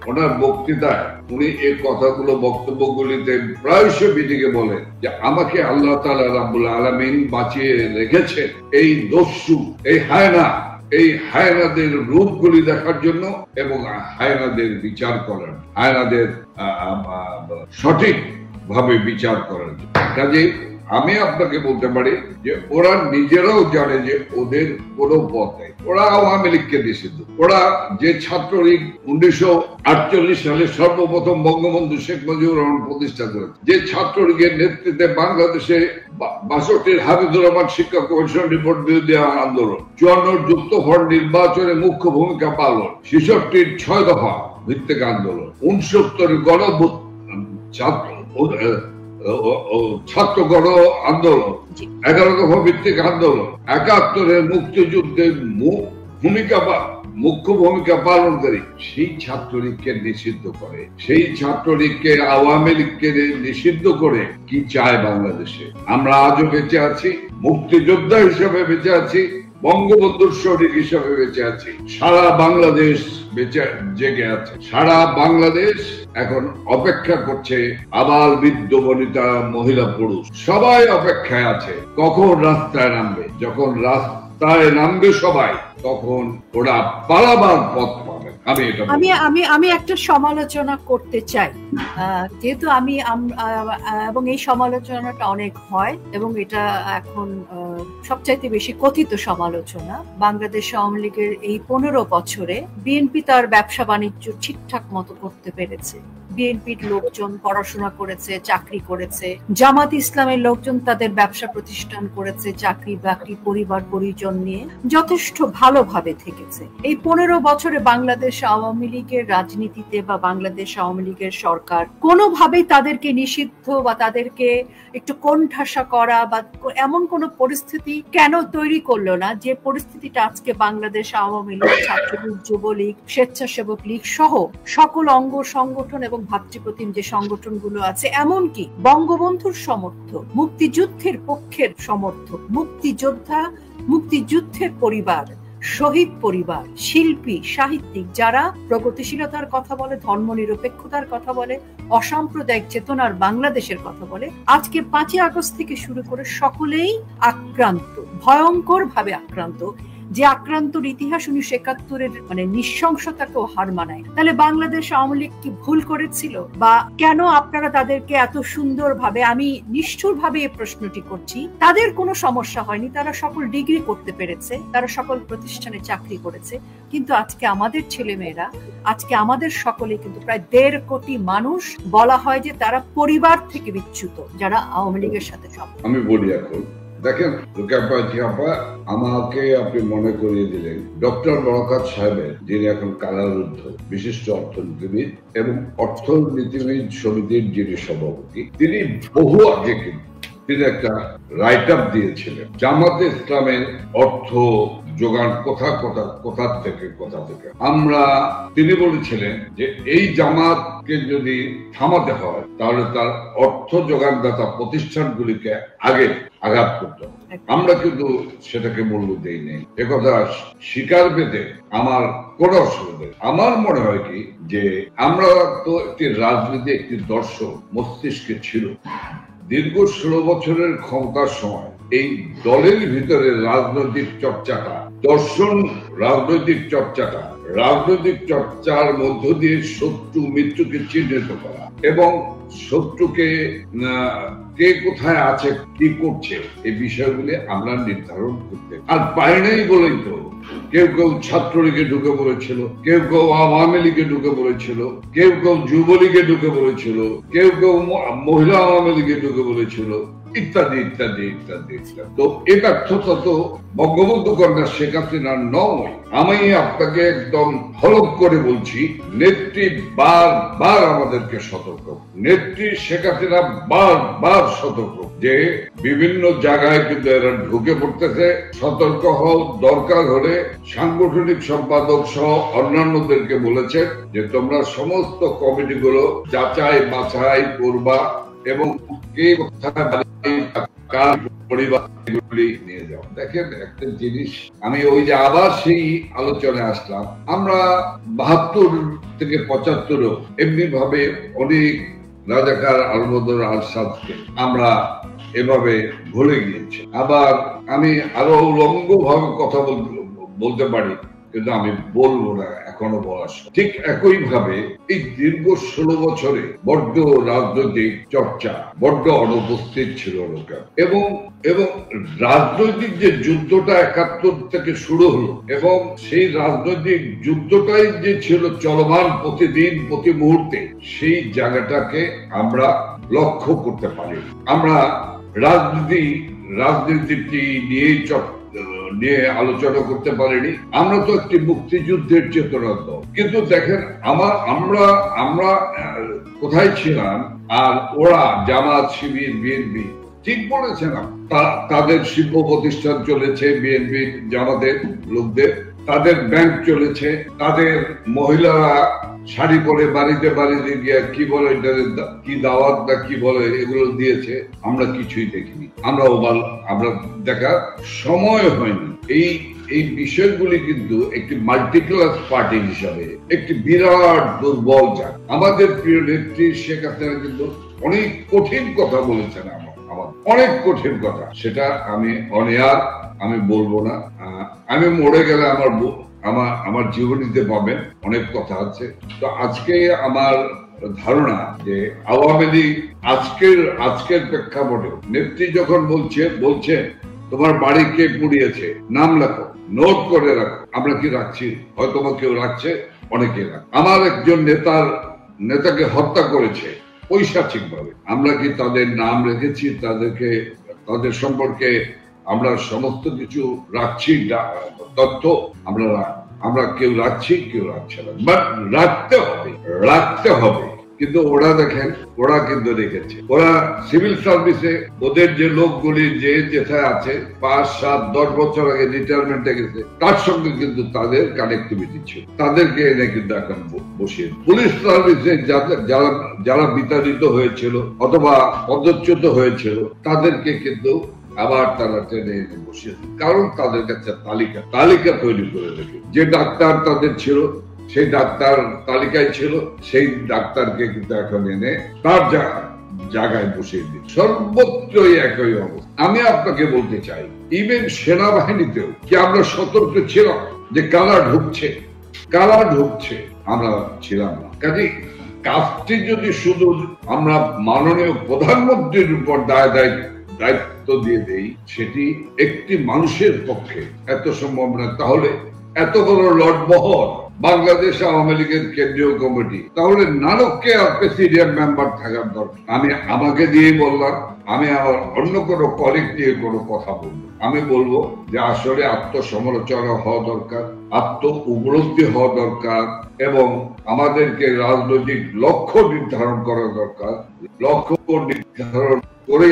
ওনার বক্তৃতায় উনি এই কথাগুলো, বক্তব্যগুলিতে প্রায়শই মিটিংয়ে বলেন যে আমাকে আল্লাহ তাআলা রাব্বুল আলামিন বাঁচিয়ে রেখেছেন এই দস্যু, এই হায়নাদের রূপগুলি দেখার জন্য এবং হায়নাদের বিচার করার, হায়নাদের সঠিক ভাবে বিচার করার জন্য। কাজে আমি আপনাকে বলতে পারি যে ওরা নিজেরাও জানে যে ওদের কোনো পথ নেই। ওরা আওয়ামী লীগকে নিষিদ্ধ। ওরা যে ছাত্রলীগ 1948 সালে সর্বপ্রথম বঙ্গবন্ধু শেখ মুজিবুর রহমান প্রতিষ্ঠা করেছে, যে ছাত্রলীগের নেতৃত্বে বাংলাদেশে 62 হাবিবুর রহমান শিক্ষা কমিশন রিপোর্ট বিরোধী আন্দোলন, 54 যুক্তফ্রন্ট নির্বাচনে মুখ্য ভূমিকা পালন, 66 6 দফা ভিত্তিক আন্দোলন, 69 ছাত্র গণ আন্দোলন, 11 দফা ভিত্তিক আন্দোলন, 71 মুক্তিযুদ্ধের মুখ্য ভূমিকা পালনকারী সেই ছাত্রলীগকে নিষিদ্ধ করে, সেই ছাত্রলীগকে আওয়ামী লীগকে নিষিদ্ধ করে কি চায় বাংলাদেশে? আমরা আজও বেঁচে আছি, মুক্তিযোদ্ধা হিসেবে বেঁচে আছি, বঙ্গবন্ধুর শরীর হিসেবে বেঁচে আছি, সারা বাংলাদেশ বেঁচে জেগে আছে। সারা বাংলাদেশ এখন অপেক্ষা করছে, আবাল বৃদ্ধ বনিতা মহিলা পুরুষ সবাই অপেক্ষায় আছে কখন রাস্তায় নামবে। যখন রাস্তায় নামবে সবাই, তখন ওরা পালাবার পথ পাবে। আমি একটা সমালোচনা করতে চাই, যেহেতু আমি এবং এই সমালোচনাটা অনেক হয় এবং এটা এখন সবচাইতে বেশি কথিত সমালোচনা। বাংলাদেশ আওয়ামী লীগের এই 15 বছরে বিএনপি তার ব্যবসা বাণিজ্য ঠিকঠাক মতো করতে পেরেছে। বিএনপির লোকজন পড়াশোনা করেছে, চাকরি করেছে, জামাত ইসলামের লোকজন তাদের ব্যবসা প্রতিষ্ঠান করেছে, চাকরি বাকরি পরিবার পরিজন নিয়ে যথেষ্ট ভালোভাবে থেকেছে। এই 15 বছরে বাংলাদেশ আওয়ামী লীগের রাজনীতিতে বা বাংলাদেশ আওয়ামী লীগের সরকার কোনোভাবেই তাদেরকে নিষিদ্ধ বা তাদেরকে একটু কোণঠাসা করা বা এমন কোন পরিস্থিতি কেন তৈরি করলো না, যে পরিস্থিতিটা আজকে বাংলাদেশ আওয়ামী লীগ, ছাত্রলীগ, যুবলীগ, স্বেচ্ছাসেবক লীগ সহ সকল অঙ্গ সংগঠন এবং ভাতৃপ্রতিম যে সংগঠনগুলো আছে, এমনকি বঙ্গবন্ধুর সমর্থক, মুক্তিযুদ্ধের পক্ষের সমর্থক, মুক্তিযুদ্ধের পরিবার, শহীদ পরিবার, শিল্পী, সাহিত্যিক যারা প্রগতিশীলতার কথা বলে, ধর্মনিরপেক্ষতার কথা বলে, অসাম্প্রদায়িক চেতনার বাংলাদেশের কথা বলে, আজকে 5ই আগস্ট থেকে শুরু করে সকলেই আক্রান্ত, ভয়ঙ্কর ভাবে আক্রান্ত। যে আক্রান্তর ইতিহাস 1971-এর মানে নৃশংসতাকেও হার মানায়। তাহলে বাংলাদেশ আওয়ামী লীগ কি ভুল করেছিল, বা কেন আপনারা তাদেরকে এত সুন্দরভাবে, আমি নিষ্ঠুরভাবে এই প্রশ্নটি করছি, তাদের কোনো সমস্যা হয়নি, তারা সকল ডিগ্রি করতে পেরেছে, তারা সকল প্রতিষ্ঠানে চাকরি করেছে, কিন্তু আজকে আমাদের ছেলেমেয়েরা, আজকে আমাদের সকলে কিন্তু প্রায় 1.5 কোটি মানুষ বলা হয় যে তারা পরিবার থেকে বিচ্যুত, যারা আওয়ামী লীগের সাথে সম্পর্ক। আমি বলি এখন দেখেন, আমাকে আপনি মনে করিয়ে দিলেন ডক্টর বরকত সাহেবের, যিনি এখন কারারুদ্ধ বিশিষ্ট অর্থনীতিবিদ এবং অর্থনীতিবিদ সমিতির যিনি সভাপতি। তিনি বহু আগে কিন্তু তিনি একটা রাইট আপ দিয়েছিলেন জামাতে ইসলামের অর্থ যোগান কোথা থেকে আমরা, তিনি বলেছিলেন যে এই জামাতকে যদি থামাতে হয় তাহলে তার অর্থ যোগানদাতা প্রতিষ্ঠানগুলিকে আগে আঘাত করতে হবে। আমরা কিন্তু সেটাকে মূল্য দেই নেই। একথা স্বীকার পেতে আমার কোনো অসুবিধা নেই। আমার মনে হয় কি যে আমরা তো একটি রাজনীতি, একটি দর্শন মস্তিষ্কে ছিল। দীর্ঘ 16 বছরের ক্ষমতার সময় এই দলের ভিতরে রাজনৈতিক চর্চাটা, দর্শন রাজনৈতিক চর্চার মধ্য দিয়ে শত্রু মিত্রকে চিহ্নিত করা এবং শত্রুকে কে কোথায় আছে, কি করছে, এই বিষয়গুলি আমরা নির্ধারণ করতে আর পারি নাই বলেই তো কেউ ছাত্রলীগে ঢুকে পড়েছিল, কেউ আওয়ামী লীগে ঢুকে পড়েছিল, কেউ যুবলীগে ঢুকে পড়েছিল, কেউ মহিলা আওয়ামী লীগে ঢুকে পড়েছিল, ইত্যাদি ইত্যাদি ইত্যাদি ইত্যাদি। তো এই ব্যর্থতা তো বঙ্গবন্ধু কন্যা শেখ হাসিনার নয়। আমি আপনাকে একদম হলফ করে বলছি, নেত্রী বারবার আমাদেরকে সতর্ক, নেত্রী শেখ হাসিনা বারবার সতর্ক যে বিভিন্ন জায়গায় কিন্তু এরা ঢুকে পড়তেছে, সতর্ক হও। দরকার হলে সাংগঠনিক সম্পাদক সহ অন্যান্যদেরকে বলেছেন যে তোমরা সমস্ত কমিটিগুলো যাচাই বাছাই করবা এবং কে কোথায় পরিবারগুলি নিয়ে যাও। দেখেন একটা জিনিস, আমি ওই যে আবার সেই আলোচনায় আসলাম, আমরা 72 থেকে 75 এমনি ভাবে অনেক রাজাকার আলবদর আরশাদকে আমরা এভাবে ভুলে গিয়েছি। আবার আমি আরো উলঙ্গ ভাবে কথা বলতে পারি, কিন্তু আমি বলবো না এখন। এখনো বলা ঠিক একই ভাবে এই দীর্ঘ 16 বছরে বড্ড রাজনৈতিক চর্চা, বড্ড অনুপস্থিত ছিল লোকের, এবং রাজনৈতিক যে যুদ্ধটা 71 থেকে শুরু হলো, এবং সেই রাজনৈতিক যুদ্ধটাই যে ছিল চলমান প্রতিদিন প্রতি মুহূর্তে, সেই জায়গাটাকে আমরা লক্ষ্য করতে পারি। আমরা রাজনীতি নিয়ে আলোচনা করতে পারিনি। আমরা তো একটি মুক্তিযুদ্ধের চেতনার দল, কিন্তু দেখেন আমরা কোথায় ছিলাম, আর ওরা জামাত, শিবির, বিএনপি, ঠিক বলেছেন, তাদের শিল্প প্রতিষ্ঠান চলেছে বিএনপি জামাতের লোকদের, তাদের ব্যাংক চলেছে, তাদের মহিলারা শাড়ি পরে বাড়িতে গিয়ে কি বলে, কি দাওয়াত না কি বলে, এগুলো দিয়েছে। আমরা কিছুই দেখিনি, আমরা দেখার সময় হয়নি। এই বিষয়গুলি কিন্তু একটি মাল্টিক্লাস পার্টি হিসাবে একটি বিরাট দুর্বল জায়গা। আমাদের প্রিয় নেত্রী শেখ হাসিনা কিন্তু অনেক কঠিন কথা বলেছেন, আমার অনেক কঠিন কথা, সেটা আমি বলবো না। আমি মরে গেলে আমার জীবনীতে পাবেন, অনেক কথা আছে। তো আজকে আমার ধারণা যে আওয়ামী লীগ আজকের প্রেক্ষাপটে নেত্রী যখন বলছে তোমার বাড়ি কে পুড়িয়েছে, নাম লেখো, নোট করে রাখো। আমরা কি রাখছি? হয়তো কেউ রাখছে, অনেকে রাখে। আমার একজন নেতাকে হত্যা করেছে পৈশাচিক ভাবে, আমরা কি তাদের নাম রেখেছি? তাদের সম্পর্কে আমরা সমস্ত কিছু রাখছি, তথ্য আমরা কেউ রাখছি, কেউ রাখছে না, বাট রাখতে হবে। কিন্তু ওরা কিন্তু রেখেছে। ওরা সিভিল সার্ভিসে ওদের যে লোকগুলি যেথায় আছে 5, 7, 10 বছর আগে রিটায়ারমেন্টে গেছে, তার সঙ্গে কিন্তু তাদের কানেক্টিভিটি ছিল, তাদেরকে এনে কিন্তু এখন বসিয়ে। পুলিশ সার্ভিসে যারা বিতাড়িত হয়েছিল অথবা পদচ্যুত হয়েছিল, তাদেরকে কিন্তু আবার তারা ট্রেনে এনে বসিয়েছে, কারণ তাদের কাছে তালিকা তৈরি করে রেখে, যে ডাক্তার তাদের ছিল, সেই ডাক্তার তালিকায় ছিল, সেই ডাক্তারকে কিন্তু এখন এনে তার জায়গায় বসিয়ে দিই। সর্বত্রই একই অবস্থা। আমি আপনাকে বলতে চাই, ইভেন সেনাবাহিনীতেও কি আমরা সতর্ক ছিলাম যে কারা ঢুকছে? আমরা ছিলাম না। কাজে কাজটি যদি শুধু আমরা মাননীয় প্রধানমন্ত্রীর উপর দায়িত্ব দিয়ে দেই, সেটি একটি মানুষের পক্ষে এত সম্ভব না। তাহলে এত বড় লটবহর বাংলাদেশ আওয়ামী লীগের কেন্দ্রীয় কমিটি, তাহলে নানককে আর প্রেসিডিয়াম মেম্বার থাকার দরকার। আমাকে দিয়ে বললাম, আমি আমার অন্য কোনো কলিগ দিয়ে কোনো কথা বলবো, আমি বলবো যে আসলে আত্মসমালোচনা হওয়া দরকার, উপলব্ধি হওয়া দরকার, এবং আমাদেরকে রাজনৈতিক লক্ষ্য নির্ধারণ করা দরকার। লক্ষ্য নির্ধারণ করে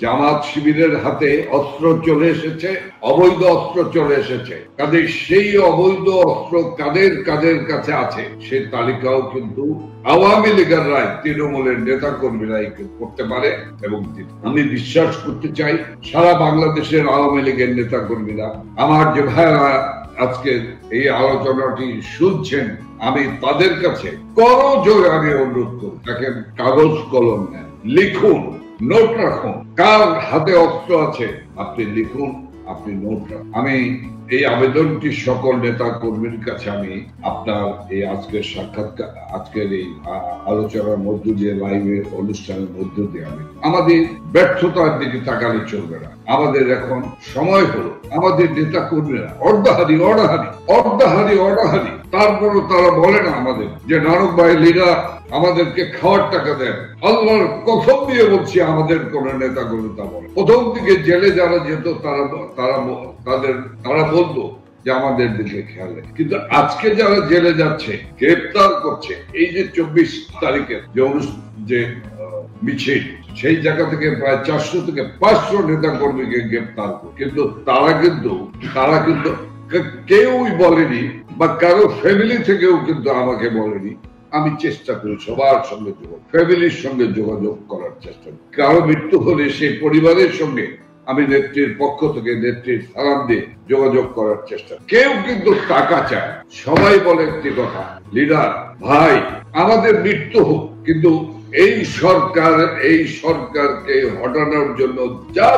জামাত শিবিরের হাতে অস্ত্র চলে এসেছে, অবৈধ অস্ত্র চলে এসেছে। কাজে সেই অবৈধ অস্ত্র কাদের কাছে আছে, সেই তালিকাও কিন্তু আওয়ামী লীগের তৃণমূলের নেতা কর্মীরাই করতে পারে। এবং আমি বিশ্বাস করতে চাই, সারা বাংলাদেশের আওয়ামী লীগের নেতা কর্মীরা, আমার যে ভাইরা আজকে এই আলোচনাটি শুনছেন, আমি তাদের কাছে করজোড়ে আমি অনুরোধ করি, দেখেন, কাগজ কলম নেন, লিখুন, নোট রাখুন। কার হাতে অস্ত্র আছে আপনি লিখুন, আপনি নোট রাখুন। আমি এই আবেদনটি সকল নেতা কর্মীর কাছে আমি আপনার এই আজকের এই আলোচনার মধ্য দিয়ে, লাইভের অনুষ্ঠানের মধ্য দিয়ে আমাদের ব্যর্থতার দিকে তাকালে চলবে না। আমাদের এখন সময় হলো, আমাদের নেতা কর্মীরা অর্ধাহারি, তারপরও তারা বলে না আমাদের যে নানক ভাই লিডার আমাদেরকে খাওয়ার টাকা দেন। আল্লাহর কসম দিয়ে বলছি, আমাদের কোন নেতা কর্মী তা বলে। প্রথম দিকে জেলে যারা যেত তারা বলতো যে আমাদের দিকে খেয়াল নেই, কিন্তু আজকে যারা জেলে যাচ্ছে, গ্রেপ্তার করছে, এই যে 24 তারিখের যে মিছিল, সেই জায়গা থেকে প্রায় 400 থেকে 500 নেতা কর্মীকে গ্রেপ্তার করে, কিন্তু তারা কিন্তু কেউই বলেনি, বা কারো ফ্যামিলি থেকেও কিন্তু আমাকে বলেনি। আমি চেষ্টা করি সবার সঙ্গে ফ্যামিলির সঙ্গে যোগাযোগ করার চেষ্টা করি। কারো মৃত্যু হলে সেই পরিবারের সঙ্গে আমি নেত্রীর পক্ষ থেকে নেত্রীর সালাম দিয়ে যোগাযোগ করার চেষ্টা। কেউ কিন্তু টাকা চায়, সবাই বলে একটি কথা, লিডার ভাই আমাদের মৃত্যু হোক, কিন্তু এই সরকারকে হটানোর জন্য যা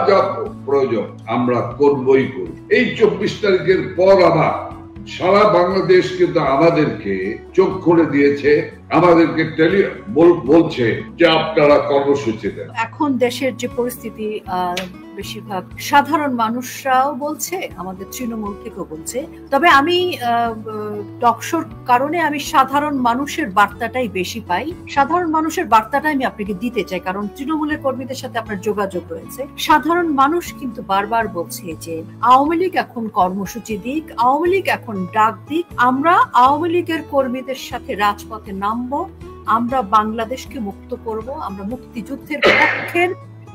প্রয়োজন আমরা করবই করি। এই 24 তারিখের পর আবার সারা বাংলাদেশ কিন্তু আমাদেরকে চোখ খুলে দিয়েছে, আমাদেরকে বলছে যে আপনারা কর্মসূচি দেন। এখন দেশের যে পরিস্থিতি, বেশিরভাগ সাধারণ মানুষরাও বলছে, আমাদের তৃণমূল থেকেও বলছে। তবে আমি টকশোর কারণে আমি সাধারণ মানুষের বার্তাটাই বেশি পাই। সাধারণ মানুষের বার্তাটা আমি আপনাকে দিতে চাই, কারণ তৃণমূলের কর্মীদের সাথে আপনার যোগাযোগ রয়েছে। সাধারণ মানুষ কিন্তু বারবার বলছে যে আওয়ামী লীগ এখন কর্মসূচি দিক, আওয়ামী লীগ এখন ডাক দিক, আমরা আওয়ামী লীগের কর্মীদের সাথে রাজপথে নামবো, আমরা বাংলাদেশকে মুক্ত করব, আমরা মুক্তিযুদ্ধের পক্ষের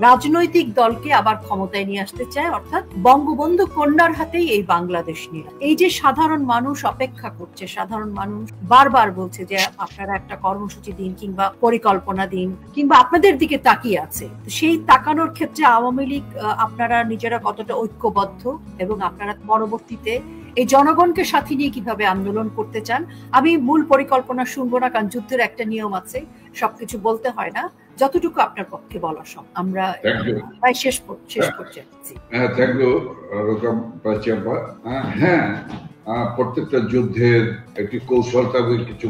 রাজনৈতিক দলকে আবার ক্ষমতায় নিয়ে আসতে চায়, অর্থাৎ বঙ্গবন্ধু কন্যার হাতেই এই বাংলাদেশ নিয়ে। এই যে সাধারণ মানুষ অপেক্ষা করছে, সাধারণ মানুষ বারবার বলছে যে আপনারা একটা কর্মসূচি দিন কিংবা পরিকল্পনা দিন, কিংবা আপনাদের দিকে তাকিয়ে আছে। সেই তাকানোর ক্ষেত্রে আওয়ামী লীগ আপনারা নিজেরা কতটা ঐক্যবদ্ধ এবং আপনারা পরবর্তীতে এই জনগণকে সাথে নিয়ে কিভাবে আন্দোলন করতে চান। আমি মূল পরিকল্পনা শুনবো না, কারণ যুদ্ধের একটা নিয়ম আছে, সবকিছু বলতে হয় না, যতটুকু আপনার পক্ষে বলা সব। আমরা প্রায় শেষ করছি। হ্যাঁ, প্রত্যেকটা যুদ্ধের একটি কৌশল থাকবে, কিছু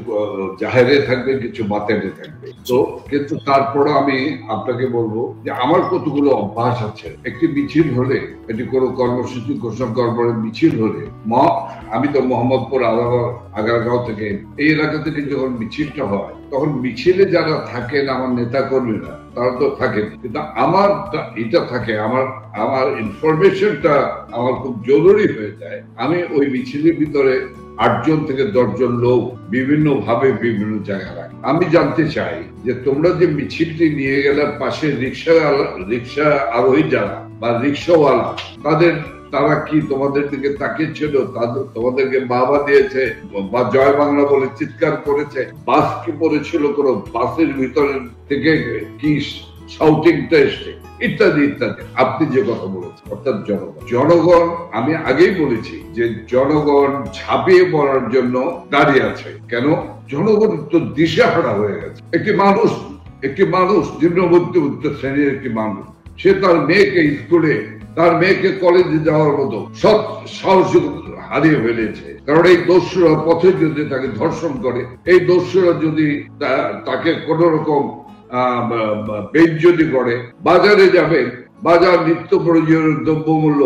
জাহেরে থাকবে, কিছু বাতেনে থাকবে। তো কিন্তু তারপরে আমি আপনাকে বলবো যে আমার কতগুলো অভ্যাস আছে। একটি মিছিল হলে, এটি কোনো কর্মসূচি ঘোষণা করবার মিছিল হলে, আমি তো মোহাম্মদপুর আগারগাঁও থেকে, এই এলাকা থেকে যখন মিছিলটা হয়, তখন মিছিলে যারা থাকেন আমার নেতা কর্মীরা, তারা তো থাকেন, কিন্তু আমার এটা থাকে, আমার ইনফরমেশনটা আমার খুব জরুরি হয়ে যায়। আমি ওই মিছিলের ভিতরে 8 জন থেকে 10 জন লোক বিভিন্ন ভাবে বিভিন্ন জায়গায় রাখি। আমি জানতে চাই যে তোমরা যে মিছিলটি নিয়ে গেলে, পাশে রিক্সা আরোহী যারা বা রিক্সাওয়ালা, তারা কি তোমাদের দিকে তাকিয়েছিল? তোমাদেরকে বাবা দিয়েছে বা জয় বাংলা বলে চিৎকার করেছে? বাস কি পড়েছিল? কোন বাসের ভিতরে থেকে কি শাউটিংটা এসছে? ইত্যাদি ইত্যাদি। আপনি যে কথা বলেছেন, অর্থাৎ জনগণ, আমি আগেই বলেছি যে জনগণ ঝাঁপিয়ে পড়ার জন্য দাঁড়িয়ে আছে। কেন? জনগণ তো দিশেহারা হয়ে গেছে। একটি মানুষ নিম্ন মধ্যবিত্ত শ্রেণীর একটি মানুষ, সে তার মেয়েকে স্কুলে, তার মেয়েকে কলেজে যাওয়ার মতো সব সাহসিকতা হারিয়ে ফেলেছে। কারণ এই দস্যুরা পথে যদি তাকে ধর্ষণ করে, এই দস্যুরা যদি তাকে কোন রকম বেইজ্জতি করে, বাজারে যাবেন, বাজার নিত্য প্রয়োজনীয় দ্রব্যমূল্য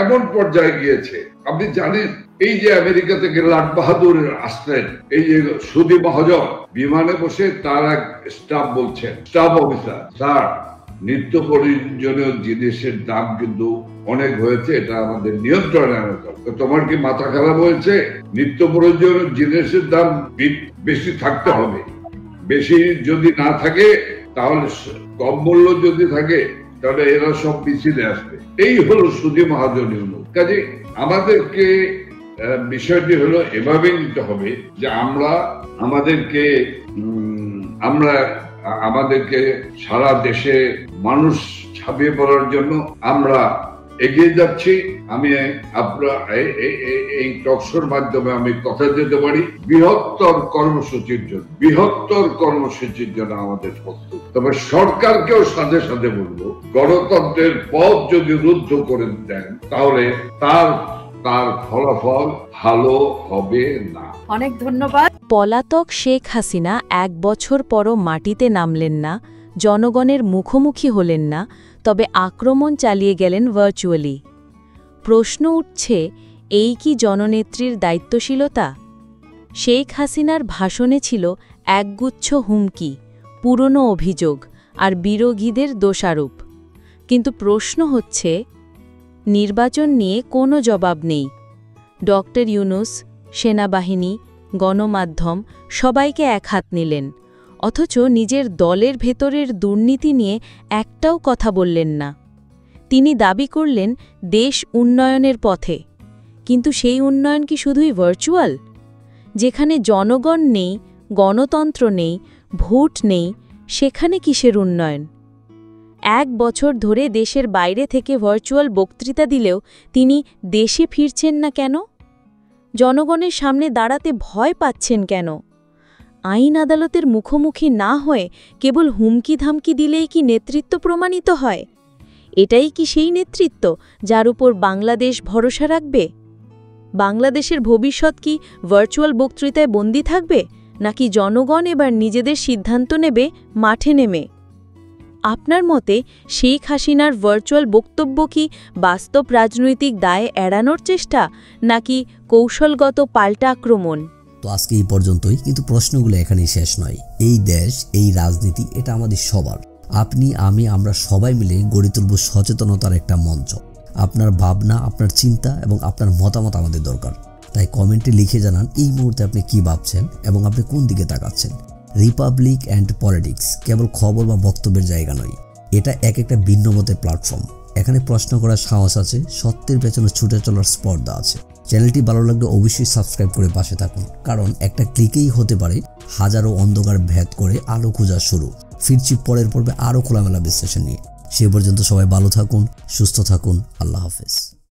এমন পর্যায়ে গিয়েছে। আপনি জানেন, এই যে আমেরিকা থেকে লাট বাহাদুর আসলেন, এই যে সুদী মহাজন বিমানে বসে, তার এক স্টাফ বলছেন, স্টাফ অফিসার, স্যার নিত্য প্রয়োজনীয় জিনিসের দাম কিন্তু অনেক হয়েছে, এটা আমাদের নিয়ন্ত্রণে আনা দরকার। তোমার কি মাথা খারাপ হয়েছে? নিত্য প্রয়োজনীয় জিনিসের দাম বেশি থাকতে হবে, বেশি যদি না থাকে তাহলে, কম মূল্য যদি থাকে তাহলে এরা সব পিছিয়ে আসবে। এই হলো সুদী মহাজনের মূল। কাজে আমাদেরকে বিষয়টি হলো এভাবে নিতে হবে যে আমাদেরকে সারা দেশে মানুষ ঝাঁপিয়ে পড়ার জন্য আমরা এগিয়ে যাচ্ছি। আমি এই টকশোর মাধ্যমে আমি কথা দিতে পারি, বৃহত্তর কর্মসূচির জন্য আমাদের প্রস্তুত। তবে সরকারকেও সাথে সাথে বলবো, গণতন্ত্রের পথ যদি রুদ্ধ করে দেন, তাহলে তার ফলাফল ভালো হবে না। অনেক ধন্যবাদ। পলাতক শেখ হাসিনা 1 বছর পরও মাটিতে নামলেন না, জনগণের মুখোমুখি হলেন না, তবে আক্রমণ চালিয়ে গেলেন ভার্চুয়ালি। প্রশ্ন উঠছে, এই কি জননেত্রীর দায়িত্বশীলতা? শেখ হাসিনার ভাষণে ছিল একগুচ্ছ হুমকি, পুরনো অভিযোগ আর বিরোধীদের দোষারোপ। কিন্তু প্রশ্ন হচ্ছে, নির্বাচন নিয়ে কোনো জবাব নেই। ডক্টর ইউনূস, সেনাবাহিনী, গণমাধ্যম সবাইকে একহাত নিলেন, অথচ নিজের দলের ভেতরের দুর্নীতি নিয়ে একটাও কথা বললেন না। তিনি দাবি করলেন দেশ উন্নয়নের পথে, কিন্তু সেই উন্নয়ন কি শুধুই ভার্চুয়াল? যেখানে জনগণ নেই, গণতন্ত্র নেই, ভোট নেই, সেখানে কিসের উন্নয়ন? 1 বছর ধরে দেশের বাইরে থেকে ভার্চুয়াল বক্তৃতা দিলেও তিনি দেশে ফিরছেন না কেন? জনগণের সামনে দাঁড়াতে ভয় পাচ্ছেন কেন? আইন আদালতের মুখোমুখি না হয়ে কেবল হুমকি ধামকি দিলেই কি নেতৃত্ব প্রমাণিত হয়? এটাই কি সেই নেতৃত্ব যার উপর বাংলাদেশ ভরসা রাখবে? বাংলাদেশের ভবিষ্যৎ কি ভার্চুয়াল বক্তৃতায় বন্দী থাকবে, নাকি জনগণ এবার নিজেদের সিদ্ধান্ত নেবে মাঠে নেমে? আপনার মতে শেখ হাসিনার ভার্চুয়াল বক্তব্য কি বাস্তব রাজনৈতিক দায় এড়ানোর চেষ্টা, নাকি কৌশলগত পাল্টা আক্রমণ? তো আজকে এই পর্যন্তই, কিন্তু প্রশ্নগুলো এখানেই শেষ নয়। এই দেশ, এই রাজনীতি, এটা আমাদের সবার। আপনি, আমি, আমরা সবাই মিলে গড়ে তুলব সচেতনতার একটা মঞ্চ। আপনার ভাবনা, আপনার চিন্তা এবং আপনার মতামত আমাদের দরকার। তাই কমেন্টে লিখে জানান এই মুহূর্তে আপনি কি ভাবছেন এবং আপনি কোন দিকে তাকাচ্ছেন। রিপাবলিক অ্যান্ড পলিটিক্স কেবল খবর বা বক্তব্যের জায়গা নয়, এটা একটা ভিন্ন মতের প্ল্যাটফর্ম। এখানে প্রশ্ন করার সাহস আছে, সত্যের পেছনে ছুটে চলার স্পর্ধা আছে। চ্যানেলটি ভালো লাগলে অবশ্যই সাবস্ক্রাইব করে পাশে থাকুন, কারণ একটা ক্লিকেই হতে পারে হাজারো অন্ধকার ভেদ করে আলো খোঁজা শুরু। ফিরছি পরের পর্বে আরও খোলামেলা বিশ্লেষণ নিয়ে। সে পর্যন্ত সবাই ভালো থাকুন, সুস্থ থাকুন। আল্লাহ হাফেজ।